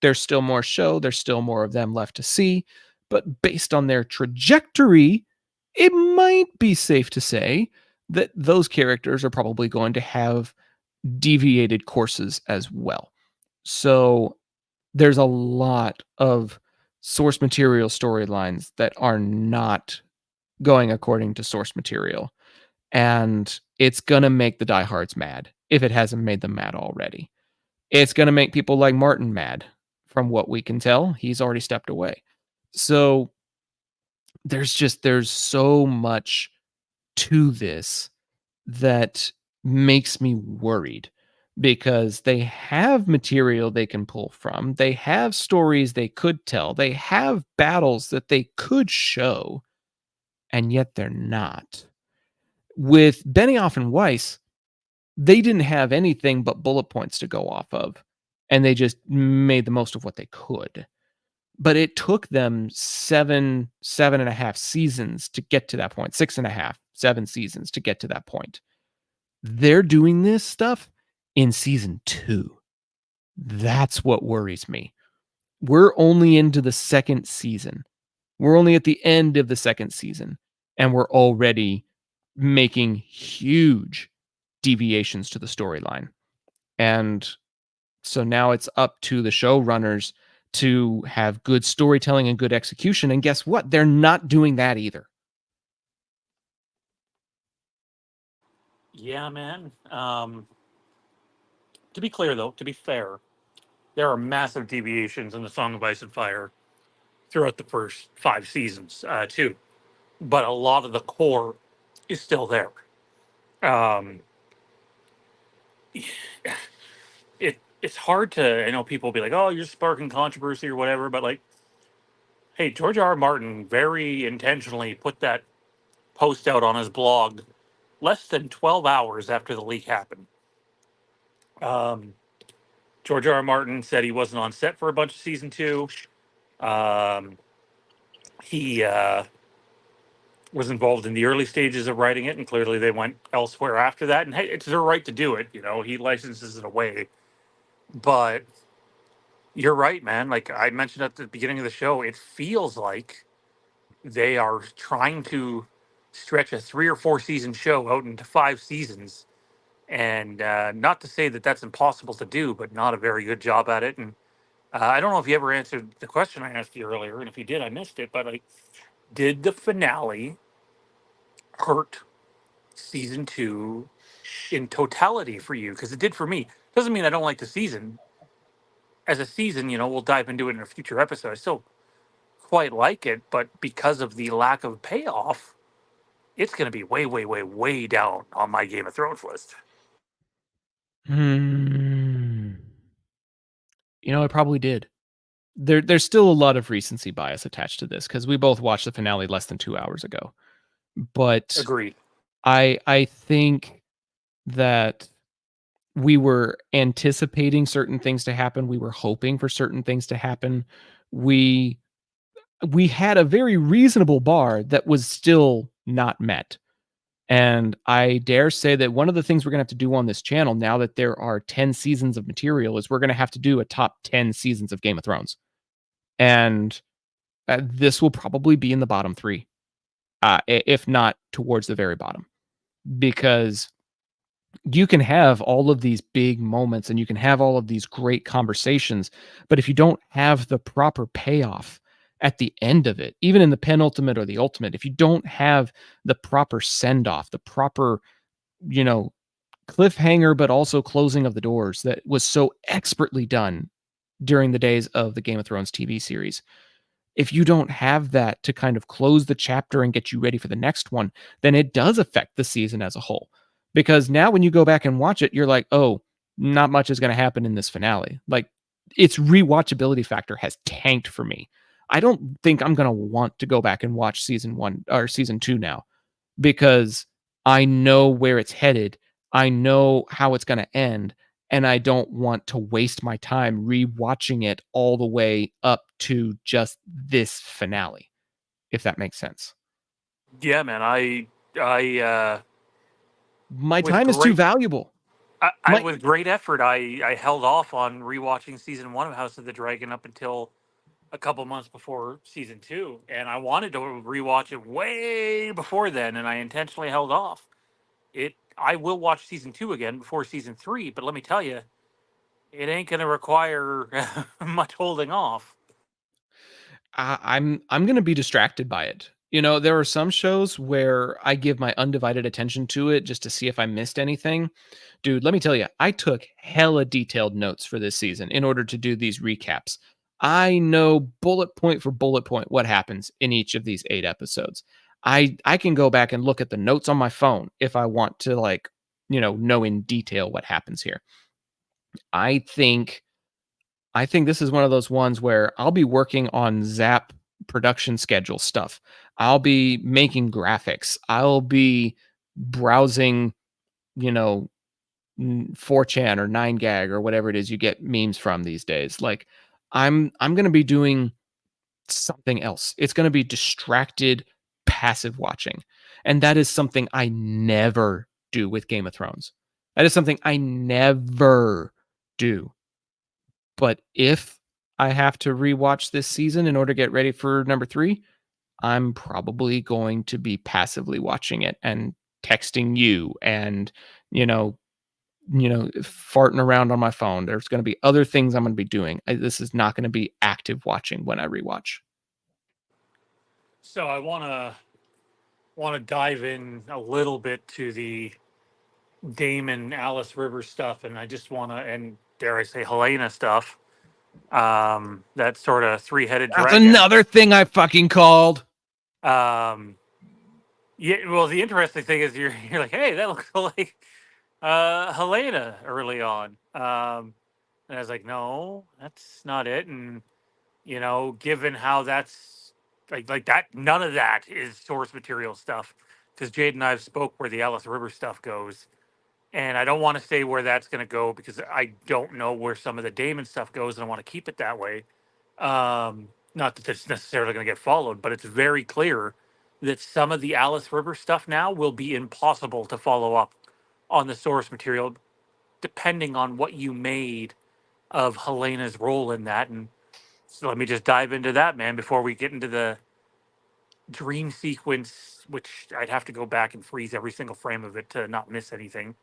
Speaker 3: There's still more show, there's still more of them left to see, but based on their trajectory, it might be safe to say that those characters are probably going to have deviated courses as well. So there's a lot of source material storylines that are not going according to source material. And it's going to make the diehards mad if it hasn't made them mad already. It's going to make people like Martin mad. From what we can tell, he's already stepped away. So there's so much to this that makes me worried because they have material they can pull from. They have stories they could tell. They have battles that they could show, and yet they're not. With Benioff and Weiss, they didn't have anything but bullet points to go off of, and they just made the most of what they could. But it took them 7.5 seasons to get to that point. 6.5, 7 seasons to get to that point. They're doing this stuff in season 2. That's what worries me. We're only into the second season. We're only at the end of the second season, and we're already making huge deviations to the storyline. And so now it's up to the showrunners to have good storytelling and good execution. And guess what? They're not doing that either.
Speaker 4: Yeah, man. To be clear, though, to be fair, there are massive deviations in the Song of Ice and Fire throughout the first 5 seasons, too. But a lot of the core is still there. Um, it's hard to, I know people will be like, oh, you're sparking controversy or whatever, but like, hey, George R. R. Martin very intentionally put that post out on his blog less than 12 hours after the leak happened. George R. R. Martin said he wasn't on set for a bunch of season 2. He was involved in the early stages of writing it, and clearly they went elsewhere after that. And hey, it's their right to do it. You know, he licenses it away. But you're right, man. Like I mentioned at the beginning of the show, it feels like they are trying to stretch a 3 or 4 season show out into 5 seasons. And not to say that that's impossible to do, but not a very good job at it. And I don't know if you ever answered the question I asked you earlier, and if you did, I missed it. But like, did the finale hurt season 2 in totality for you? Because it did for me. Doesn't mean I don't like the season. As a season, you know, we'll dive into it in a future episode. I still quite like it, but because of the lack of payoff, it's going to be way, way, way, way down on my Game of Thrones list.
Speaker 3: You know, it probably did. There's still a lot of recency bias attached to this because we both watched the finale less than 2 hours ago. But
Speaker 4: Agreed.
Speaker 3: I think that we were anticipating certain things to happen. We were hoping for certain things to happen. We had a very reasonable bar that was still not met. And I dare say that one of the things we're going to have to do on this channel now that there are 10 seasons of material is we're going to have to do a top 10 seasons of Game of Thrones. And this will probably be in the bottom 3, if not towards the very bottom, because you can have all of these big moments and you can have all of these great conversations, but if you don't have the proper payoff at the end of it, even in the penultimate or the ultimate, if you don't have the proper send off, the proper, you know, cliffhanger, but also closing of the doors that was so expertly done during the days of the Game of Thrones TV series, if you don't have that to kind of close the chapter and get you ready for the next one, then it does affect the season as a whole. Because now when you go back and watch it, you're like, oh, not much is going to happen in this finale. Like, its rewatchability factor has tanked for me. I don't think I'm going to want to go back and watch season 1 or season 2 now, because I know where it's headed. I know how it's going to end. and I don't want to waste my time rewatching it all the way up to just this finale, if that makes sense.
Speaker 4: Yeah, man. I
Speaker 3: My
Speaker 4: with
Speaker 3: time is too
Speaker 4: great
Speaker 3: valuable.
Speaker 4: I
Speaker 3: My
Speaker 4: with great effort I held off on rewatching season 1 of House of the Dragon up until a couple months before season 2, and I wanted to rewatch it way before then, and I intentionally held off. I will watch season 2 again before season 3, but let me tell you, it ain't going to require much holding off.
Speaker 3: I'm gonna be distracted by it. You know, there are some shows where I give my undivided attention to it just to see if I missed anything. Dude, let me tell you, I took hella detailed notes for this season in order to do these recaps. I know bullet point for bullet point what happens in each of these 8 episodes. I can go back and look at the notes on my phone if I want to, like, know in detail what happens here. I think I think this is one of those ones where I'll be working on Zap production schedule stuff. I'll be making graphics. I'll be browsing, you know, 4chan or 9gag or whatever it is you get memes from these days. Like I'm going to be doing something else. It's going to be distracted passive watching. And that is something I never do with Game of Thrones. That is something I never do. But if I have to rewatch this season in order to get ready for number 3, I'm probably going to be passively watching it and texting you and, you know, farting around on my phone. There's going to be other things I'm going to be doing. This is not going to be active watching when I rewatch.
Speaker 4: So I want to dive in a little bit to the Damon Alice Rivers stuff, and I just want to, and dare I say, Helena stuff. That sort of three-headed
Speaker 3: That's
Speaker 4: dragon.
Speaker 3: another thing I fucking called.
Speaker 4: Um, yeah. Well, the interesting thing is you're like, hey, that looks like Helena early on. And I was like, no, that's not it. And given how that's like that, none of that is source material stuff, because Jade and I have spoke where the Alice River stuff goes, and I don't want to say where that's going to go because I don't know where some of the Damon stuff goes, and I want to keep it that way. Not that it's necessarily going to get followed, but it's very clear that some of the Alice River stuff now will be impossible to follow up on the source material, depending on what you made of Helena's role in that. And so let me just dive into that, man, before we get into the dream sequence, which I'd have to go back and freeze every single frame of it to not miss anything.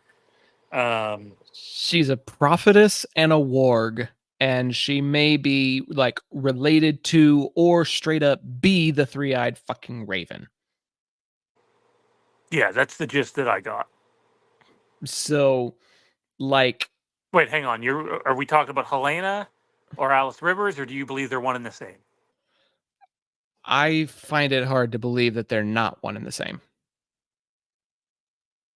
Speaker 3: She's a prophetess and a warg, and she may be like related to or straight up be the three-eyed fucking raven.
Speaker 4: Yeah, that's the gist that I got.
Speaker 3: So, like,
Speaker 4: wait, hang on. Are we talking about Helena or Alice Rivers, or do you believe they're one and the same?
Speaker 3: I find it hard to believe that they're not one and the same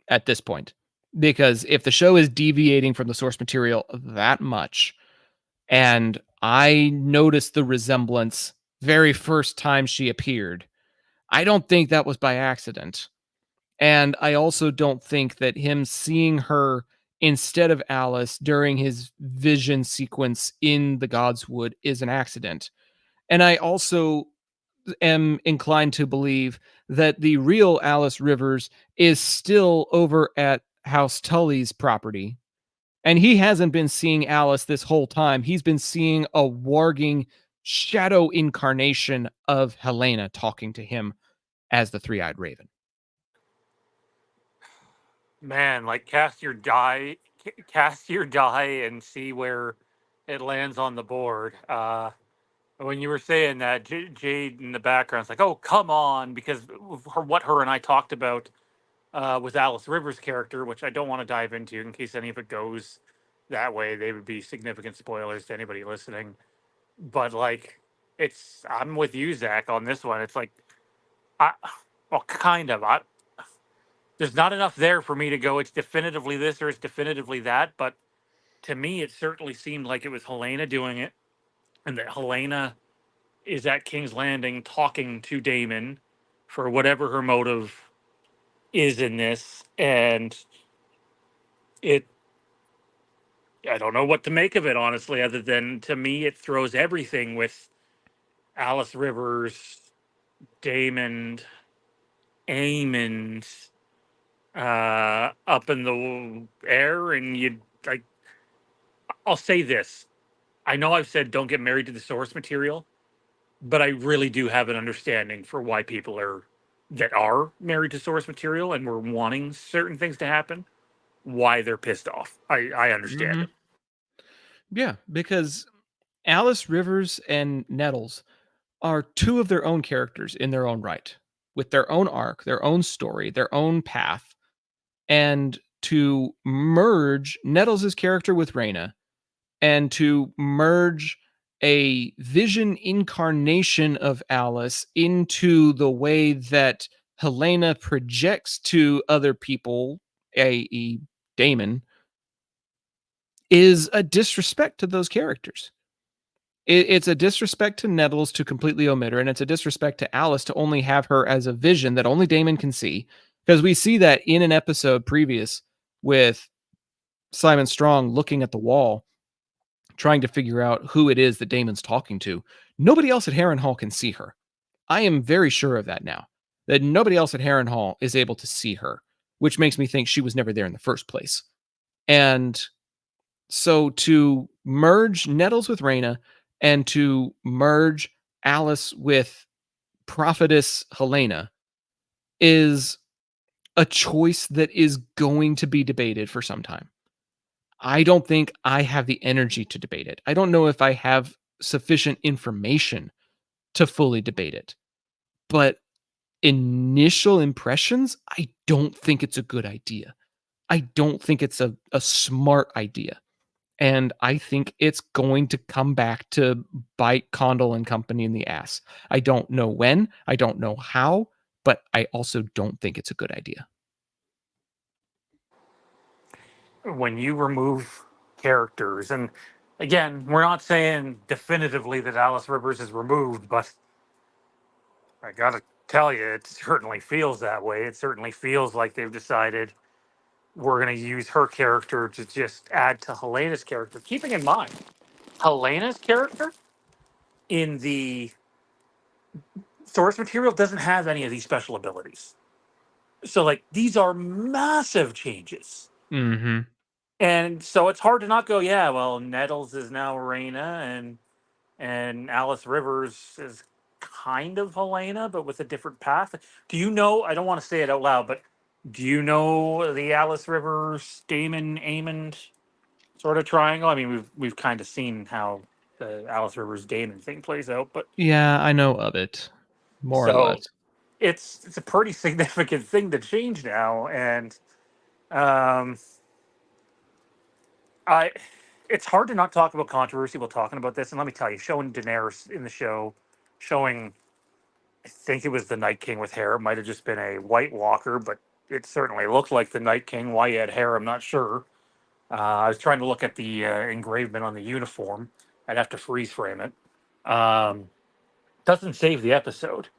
Speaker 3: at this point. Because if the show is deviating from the source material that much, and I noticed the resemblance very first time she appeared, I don't think that was by accident. And I also don't think that him seeing her instead of Alice during his vision sequence in the Godswood is an accident. And I also am inclined to believe that the real Alice Rivers is still over at House Tully's property. And he hasn't been seeing Alice this whole time. He's been seeing a warging shadow incarnation of Helena talking to him as the three-eyed raven.
Speaker 4: Man, like cast your die and see where it lands on the board. When you were saying that, Jade in the background's like, "Oh, come on," because what her and I talked about with Alice Rivers' character, which I don't want to dive into in case any of it goes that way. They would be significant spoilers to anybody listening. But like, I'm with you, Zach, on this one. It's like, I, well, kind of. There's not enough there for me to go, it's definitively this or it's definitively that. But to me, it certainly seemed like it was Helena doing it, and that Helena is at King's Landing talking to Damon for whatever her motive is in this. And it I don't know what to make of it, honestly, other than to me, it throws everything with Alice Rivers, Damon, Aemond, up in the air. And I'll say this. I know I've said don't get married to the source material, but I really do have an understanding for why people that are married to source material and were wanting certain things to happen, why they're pissed off. I understand
Speaker 3: Mhm.
Speaker 4: it.
Speaker 3: Yeah, because Alice Rivers and Nettles are two of their own characters in their own right, with their own arc, their own story, their own path. And to merge Nettles' character with Rhaena and to merge a vision incarnation of Alice into the way that Helena projects to other people, i.e., Damon, is a disrespect to those characters. It's a disrespect to Nettles to completely omit her, and it's a disrespect to Alice to only have her as a vision that only Damon can see. Because we see that in an episode previous with Simon Strong looking at the wall, trying to figure out who it is that Damon's talking to. Nobody else at Harrenhal can see her. I am very sure of that now, that nobody else at Harrenhal is able to see her, which makes me think she was never there in the first place. And so to merge Nettles with Rhaena and to merge Alice with Prophetess Helena is a choice that is going to be debated for some time. I don't think I have the energy to debate it. I don't know if I have sufficient information to fully debate it. But initial impressions, I don't think it's a good idea. I don't think it's a smart idea. And I think it's going to come back to bite Condell and company in the ass. I don't know when, I don't know how, but I also don't think it's a good idea.
Speaker 4: When you remove characters, and again, we're not saying definitively that Alice Rivers is removed, but I gotta tell you, it certainly feels that way. It certainly feels like they've decided we're going to use her character to just add to Helena's character. Keeping in mind, Helena's character in the source material doesn't have any of these special abilities. So, like, these are massive changes.
Speaker 3: Mm-hmm.
Speaker 4: And so it's hard to not go, yeah, well, Nettles is now Rhaena, and Alice Rivers is kind of Helena, but with a different path. Do you know? I don't want to say it out loud, but do you know the Alice Rivers, Damon, Aemond sort of triangle? I mean, we've kind of seen how the Alice Rivers Damon thing plays out, but
Speaker 3: Yeah, I know of it, more or
Speaker 4: so
Speaker 3: less.
Speaker 4: it's a pretty significant thing to change now, and um, I it's hard to not talk about controversy while talking about this. And let me tell you, showing Daenerys in the show, showing I think it was the Night King with hair. It might have just been a White Walker, but it certainly looked like the Night King. Why he had hair, I'm not sure. I was trying to look at the engravement on the uniform. I'd have to freeze frame it. Doesn't save the episode.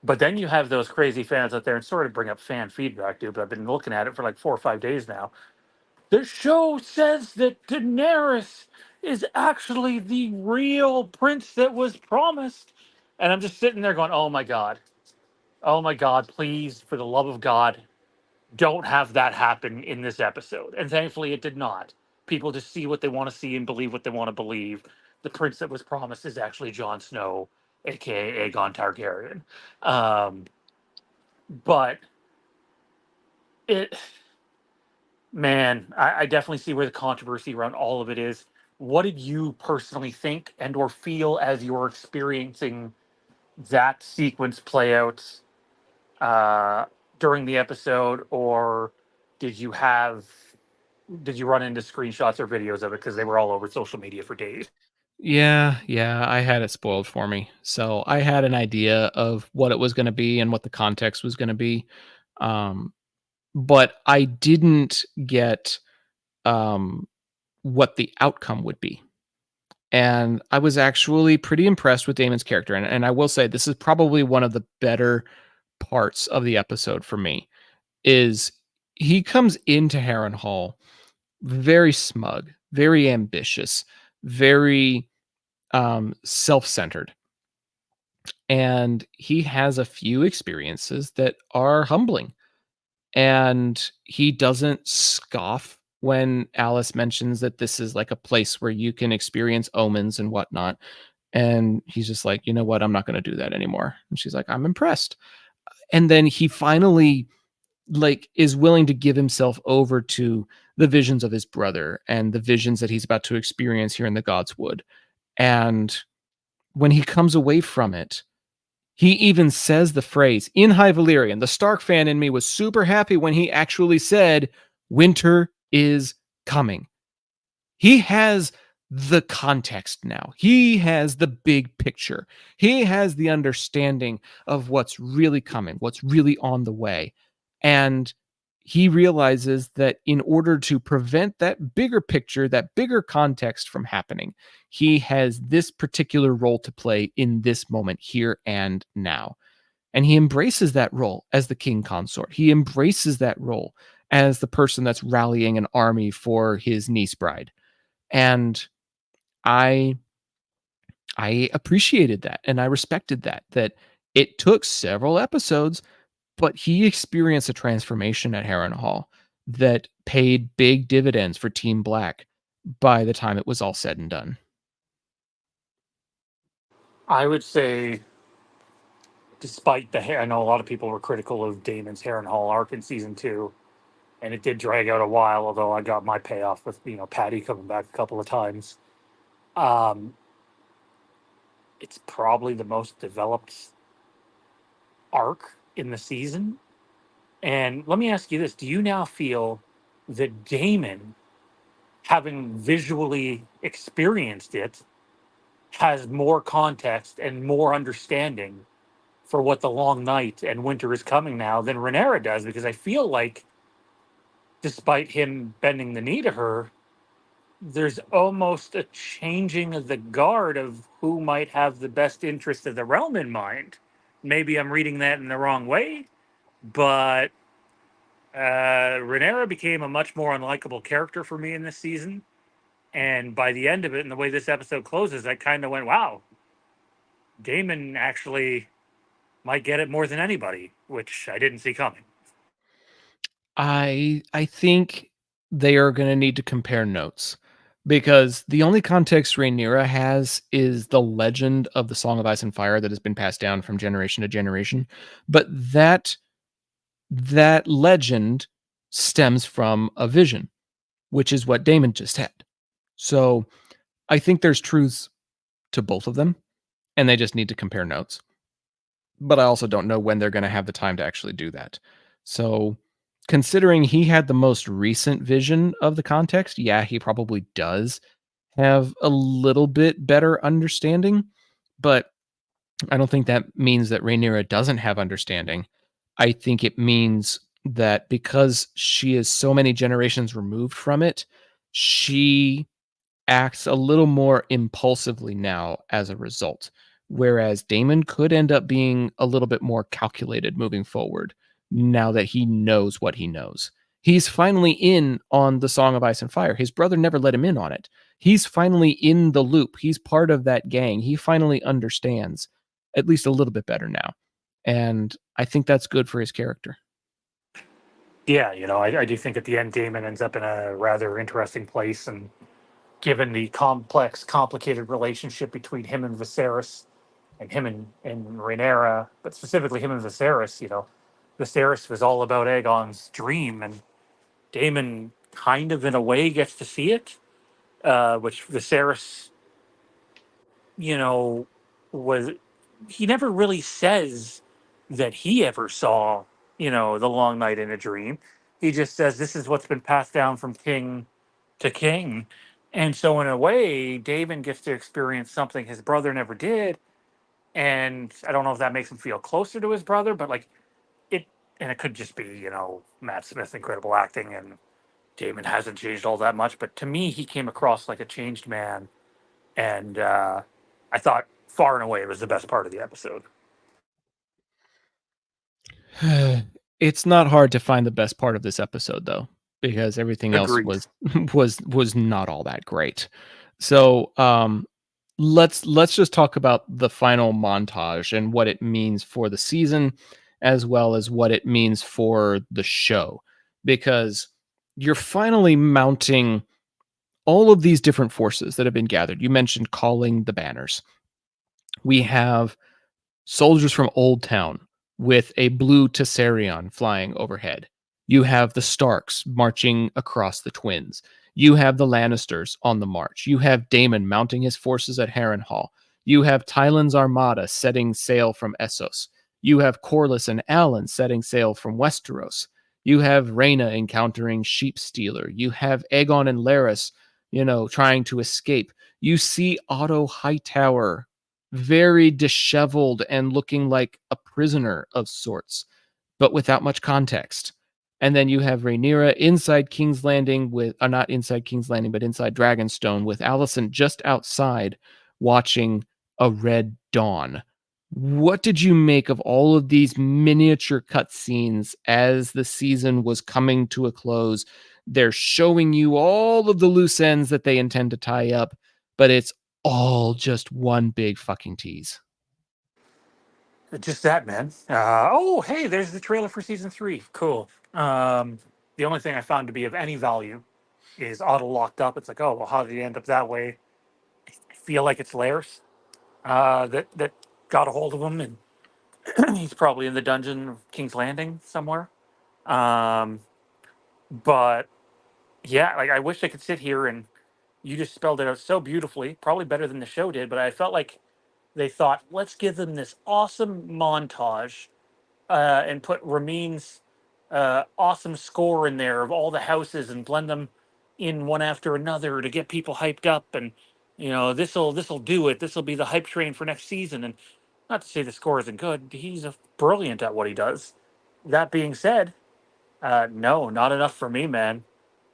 Speaker 4: But then you have those crazy fans out there, and sort of bring up fan feedback, dude. But I've been looking at it for like 4 or 5 days now. The show says that Daenerys is actually the real prince that was promised. And I'm just sitting there going, oh my God. Oh my God, please, for the love of God, don't have that happen in this episode. And thankfully, it did not. People just see what they want to see and believe what they want to believe. The prince that was promised is actually Jon Snow, aka Aegon Targaryen. Um, but it, man, I definitely see where the controversy around all of it is. What did you personally think and or feel as you're experiencing that sequence play out uh, during the episode, or did you have did you run into screenshots or videos of it because they were all over social media for days?
Speaker 3: Yeah, I had it spoiled for me. So I had an idea of what it was going to be and what the context was going to be. Um, but I didn't get um, what the outcome would be. And I was actually pretty impressed with Damon's character. And I will say this is probably one of the better parts of the episode for me is he comes into Harrenhal very smug, very ambitious, very self-centered. And he has a few experiences that are humbling. And he doesn't scoff when Alice mentions that this is like a place where you can experience omens and whatnot. And he's just like, you know what? I'm not going to do that anymore. And she's like, I'm impressed. And then he finally like is willing to give himself over to the visions of his brother and the visions that he's about to experience here in the God's Wood. And when he comes away from it, he even says the phrase in High Valyrian. The Stark fan in me was super happy when he actually said, "Winter is coming." He has the context now. He has the big picture. He has the understanding of what's really coming, what's really on the way. And he realizes that in order to prevent that bigger picture, that bigger context from happening, he has this particular role to play in this moment, here and now. And he embraces that role as the king consort. He embraces that role as the person that's rallying an army for his niece bride. And I appreciated that and I respected that it took several episodes, but he experienced a transformation at Harrenhal that paid big dividends for Team Black by the time it was all said and done.
Speaker 4: I would say, despite I know a lot of people were critical of Damon's Harrenhal arc in season 2, and it did drag out a while. Although I got my payoff with Patty coming back a couple of times. Um, it's probably the most developed arc in the season. And let me ask you this: do you now feel that Damon, having visually experienced it, has more context and more understanding for what the long night and winter is coming now than Rhaenyra does? Because I feel like, despite him bending the knee to her, there's almost a changing of the guard of who might have the best interest of the realm in mind. Maybe I'm reading that in the wrong way, but Rhaenyra became a much more unlikable character for me in this season. And by the end of it, and the way this episode closes, I kind of went, wow, Daemon actually might get it more than anybody, which I didn't see coming.
Speaker 3: I think they are going to need to compare notes because the only context Rhaenyra has is the legend of the Song of Ice and Fire that has been passed down from generation to generation. But that legend stems from a vision, which is what Daemon just had. So I think there's truths to both of them, and they just need to compare notes. But I also don't know when they're going to have the time to actually do that. So considering he had the most recent vision of the context, yeah, he probably does have a little bit better understanding, but I don't think that means that Rhaenyra doesn't have understanding. I think it means that because she is so many generations removed from it, she acts a little more impulsively now as a result. Whereas Daemon could end up being a little bit more calculated moving forward now that he knows what he knows. He's finally in on the Song of Ice and Fire. His brother never let him in on it. He's finally in the loop. He's part of that gang. He finally understands at least a little bit better now. And I think that's good for his character.
Speaker 4: Yeah, I do think at the end, Daemon ends up in a rather interesting place. And given the complex, complicated relationship between him and Viserys, and him and Rhaenyra, but specifically him and Viserys, Viserys was all about Aegon's dream, and Daemon kind of, in a way, gets to see it, which Viserys, was, he never really says that he ever saw, the long night in a dream. He just says this is what's been passed down from king to king. And so, in a way, Daemon gets to experience something his brother never did. And I don't know if that makes him feel closer to his brother, but like it, and it could just be, Matt Smith's incredible acting, and Daemon hasn't changed all that much. But to me, he came across like a changed man. And I thought far and away it was the best part of the episode.
Speaker 3: It's not hard to find the best part of this episode, though, because everything else
Speaker 4: Agreed.
Speaker 3: was not all that great. So let's just talk about the final montage and what it means for the season, as well as what it means for the show, because you're finally mounting all of these different forces that have been gathered. You mentioned calling the banners. We have soldiers from Old Town with a blue Tessarion flying overhead. You have the Starks marching across the Twins. You have the Lannisters on the march. You have Daemon mounting his forces at Harrenhal. You have Tylan's armada setting sail from Essos. You have Corlys and Alan setting sail from Westeros. You have Rhaena encountering Sheep Stealer. You have Aegon and Larys, trying to escape. You see Otto Hightower very disheveled and looking like a prisoner of sorts, but without much context. And then you have Rhaenyra inside King's Landing with, not inside King's Landing, but inside Dragonstone with Alicent just outside watching a red dawn. What did you make of all of these miniature cutscenes as the season was coming to a close? They're showing you all of the loose ends that they intend to tie up, but it's all just one big fucking tease.
Speaker 4: Just that, man. Oh, hey, there's the trailer for season 3. Cool. The only thing I found to be of any value is Otto locked up. It's like, oh, well, how did he end up that way? I feel like it's Lair's that got a hold of him, and he's probably in the dungeon of King's Landing somewhere. Um, but yeah, like I wish I could sit here and you just spelled it out so beautifully, probably better than the show did. But I felt like they thought, let's give them this awesome montage and put Ramin's awesome score in there of all the houses and blend them in one after another to get people hyped up. And this'll do it. This'll be the hype train for next season. And not to say the score isn't good, he's brilliant at what he does. That being said, no, not enough for me, man.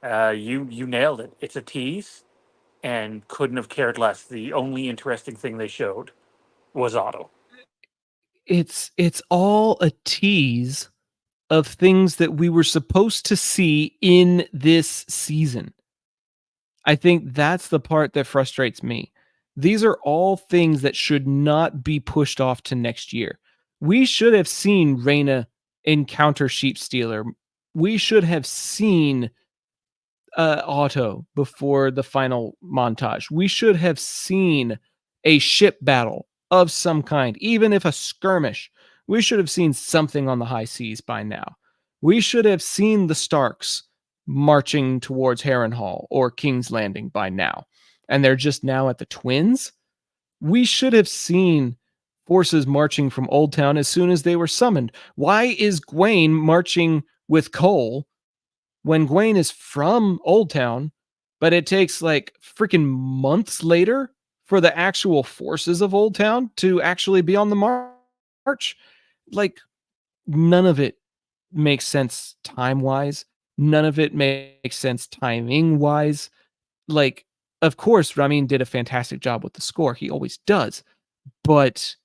Speaker 4: You nailed it. It's a tease, and couldn't have cared less. The only interesting thing they showed was Otto.
Speaker 3: It's all a tease of things that we were supposed to see in this season. I think that's the part that frustrates me. These are all things that should not be pushed off to next year. We should have seen Rhaena encounter Sheep Stealer. We should have seen Otto before the final montage. We should have seen a ship battle of some kind, even if a skirmish. We should have seen something on the high seas by now. We should have seen the Starks marching towards Harrenhal or King's Landing by now. And they're just now at the Twins. We should have seen forces marching from Old Town as soon as they were summoned. Why is Gwaine marching with Cole when Gwaine is from Old Town, but it takes like freaking months later for the actual forces of Old Town to actually be on the march? Like, none of it makes sense time-wise. None of it makes sense timing-wise. Like, of course, Ramin did a fantastic job with the score. He always does. But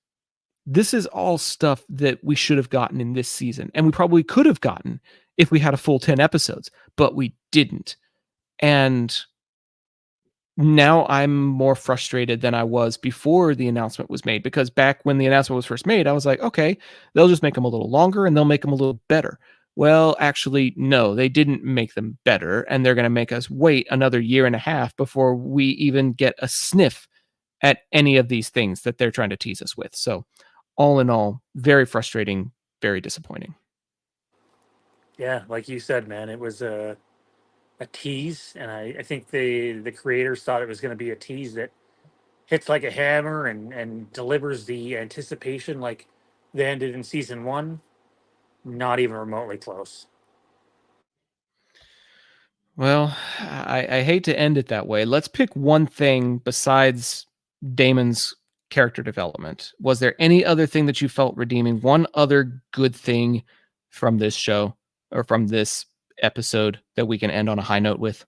Speaker 3: this is all stuff that we should have gotten in this season, and we probably could have gotten if we had a full 10 episodes, but we didn't. And now I'm more frustrated than I was before the announcement was made, because back when the announcement was first made, I was like, okay, they'll just make them a little longer and they'll make them a little better. Well, actually, no, they didn't make them better, and they're going to make us wait another year and a half before we even get a sniff at any of these things that they're trying to tease us with. So, all in all, very frustrating, very disappointing.
Speaker 4: Yeah, like you said, man, it was a tease, and I think the creators thought it was going to be a tease that hits like a hammer and delivers the anticipation like they ended in season 1. Not even remotely close.
Speaker 3: Well, I hate to end it that way. Let's pick one thing besides Damon's character development. Was there any other thing that you felt redeeming? One other good thing from this show or from this episode that we can end on a high note with?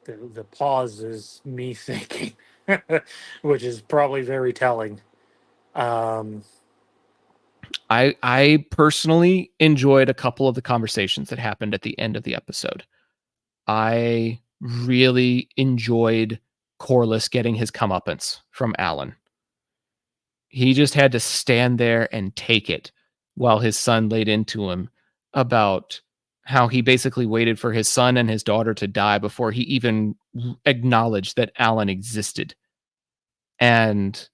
Speaker 4: The pause is me thinking, which is probably very telling. Um,
Speaker 3: I personally enjoyed a couple of the conversations that happened at the end of the episode. I really enjoyed Corlys getting his comeuppance from Alan. He just had to stand there and take it while his son laid into him about how he basically waited for his son and his daughter to die before he even acknowledged that Alan existed. And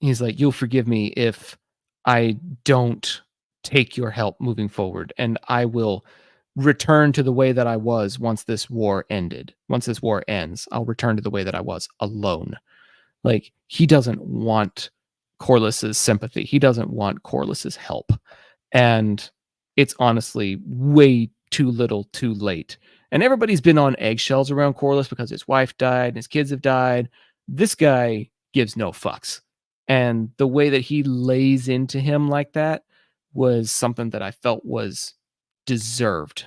Speaker 3: he's like, "You'll forgive me if I don't take your help moving forward, and I will return to the way that I was once this war ended. Once this war ends, I'll return to the way that I was, alone." Like, he doesn't want Corlys's sympathy. He doesn't want Corlys's help. And it's honestly way too little, too late. And everybody's been on eggshells around Corlys because his wife died and his kids have died. This guy gives no fucks. And the way that he lays into him like that was something that I felt was deserved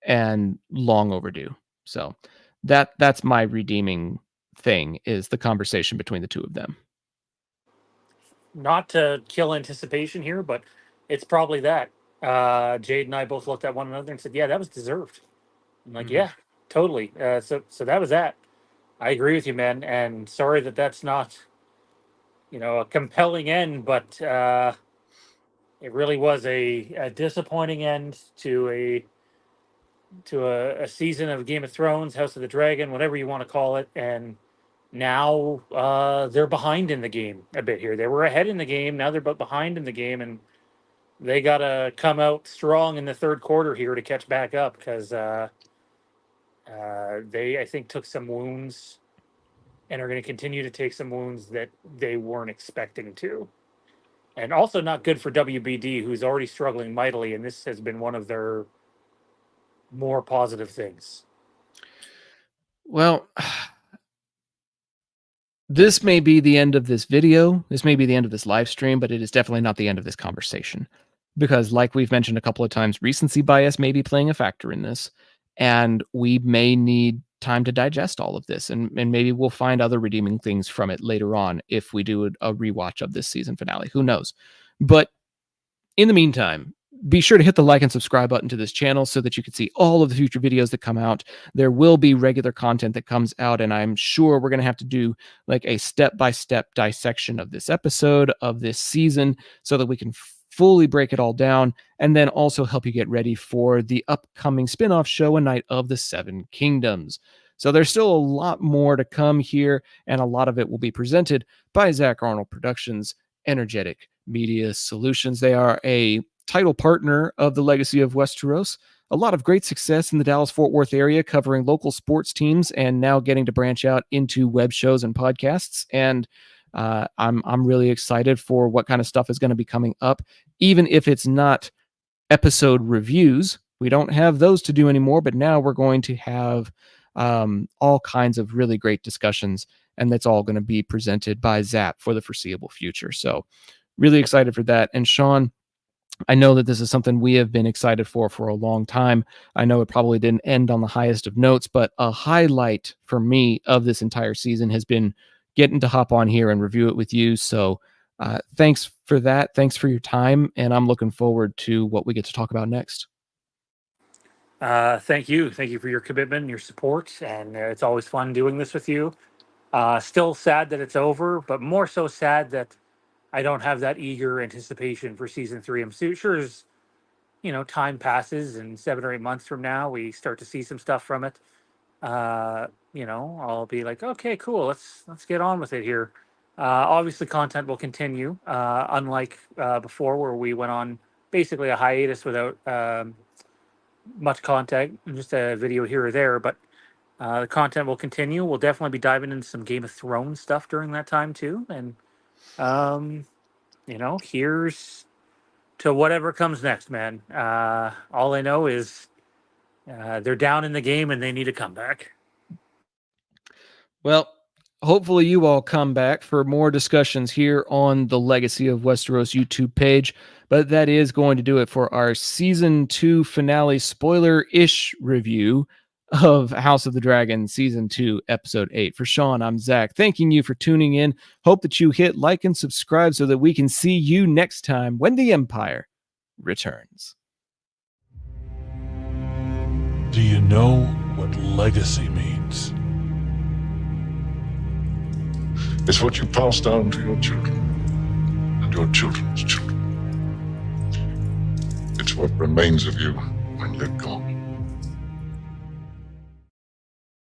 Speaker 3: and long overdue. So that's my redeeming thing, is the conversation between the two of them.
Speaker 4: Not to kill anticipation here, but it's probably that. Jade and I both looked at one another and said, "Yeah, that was deserved." I'm like, "Yeah, totally." So that was that. I agree with you, man. And sorry that that's not, a compelling end, but it really was a disappointing end to a season of Game of Thrones, House of the Dragon, whatever you want to call it. And now they're behind in the game a bit here. They were ahead in the game. Now they're behind in the game, and they got to come out strong in the third quarter here to catch back up, because they, I think, took some wounds and are going to continue to take some wounds that they weren't expecting to. And also not good for WBD, who's already struggling mightily, and this has been one of their more positive things.
Speaker 3: Well, this may be the end of this video. This may be the end of this live stream, but it is definitely not the end of this conversation. Because, like we've mentioned a couple of times, recency bias may be playing a factor in this. And we may need time to digest all of this. And maybe we'll find other redeeming things from it later on if we do a rewatch of this season finale. Who knows? But in the meantime, be sure to hit the like and subscribe button to this channel so that you can see all of the future videos that come out. There will be regular content that comes out, and I'm sure we're going to have to do like a step-by-step dissection of this episode, of this season, so that we can fully break it all down, and then also help you get ready for the upcoming spin-off show, A Night of the Seven Kingdoms. So there's still a lot more to come here, and a lot of it will be presented by Zach Arnold Productions, Energetic Media Solutions. They are a title partner of the Legacy of Westeros. A lot of great success in the Dallas-Fort Worth area, covering local sports teams, and now getting to branch out into web shows and podcasts. And I'm really excited for what kind of stuff is going to be coming up, even if it's not episode reviews. We don't have those to do anymore, but now we're going to have all kinds of really great discussions, and that's all going to be presented by Zap for the foreseeable future. So really excited for that. And Sean, I know that this is something we have been excited for a long time. I know it probably didn't end on the highest of notes, but a highlight for me of this entire season has been getting to hop on here and review it with you. So thanks for that. Thanks for your time. And I'm looking forward to what we get to talk about next.
Speaker 4: Thank you. Thank you for your commitment and your support. And it's always fun doing this with you. Still sad that it's over, but more so sad that I don't have that eager anticipation for season 3. I'm sure as time passes and 7 or 8 months from now, we start to see some stuff from it. I'll be like, okay, cool. Let's get on with it here. Obviously, content will continue, unlike before, where we went on basically a hiatus without much content, just a video here or there. But the content will continue. We'll definitely be diving into some Game of Thrones stuff during that time too. And here's to whatever comes next, man. All I know is they're down in the game and they need a comeback.
Speaker 3: Well, hopefully you all come back for more discussions here on the Legacy of Westeros YouTube page. But that is going to do it for our season 2 finale spoiler-ish review of House of the Dragon Season 2, Episode 8. For Sean, I'm Zach, thanking you for tuning in. Hope that you hit like and subscribe so that we can see you next time when the Empire returns.
Speaker 1: Do you know what legacy means?
Speaker 2: It's what you pass down to your children and your children's children. It's what remains of you when you're gone.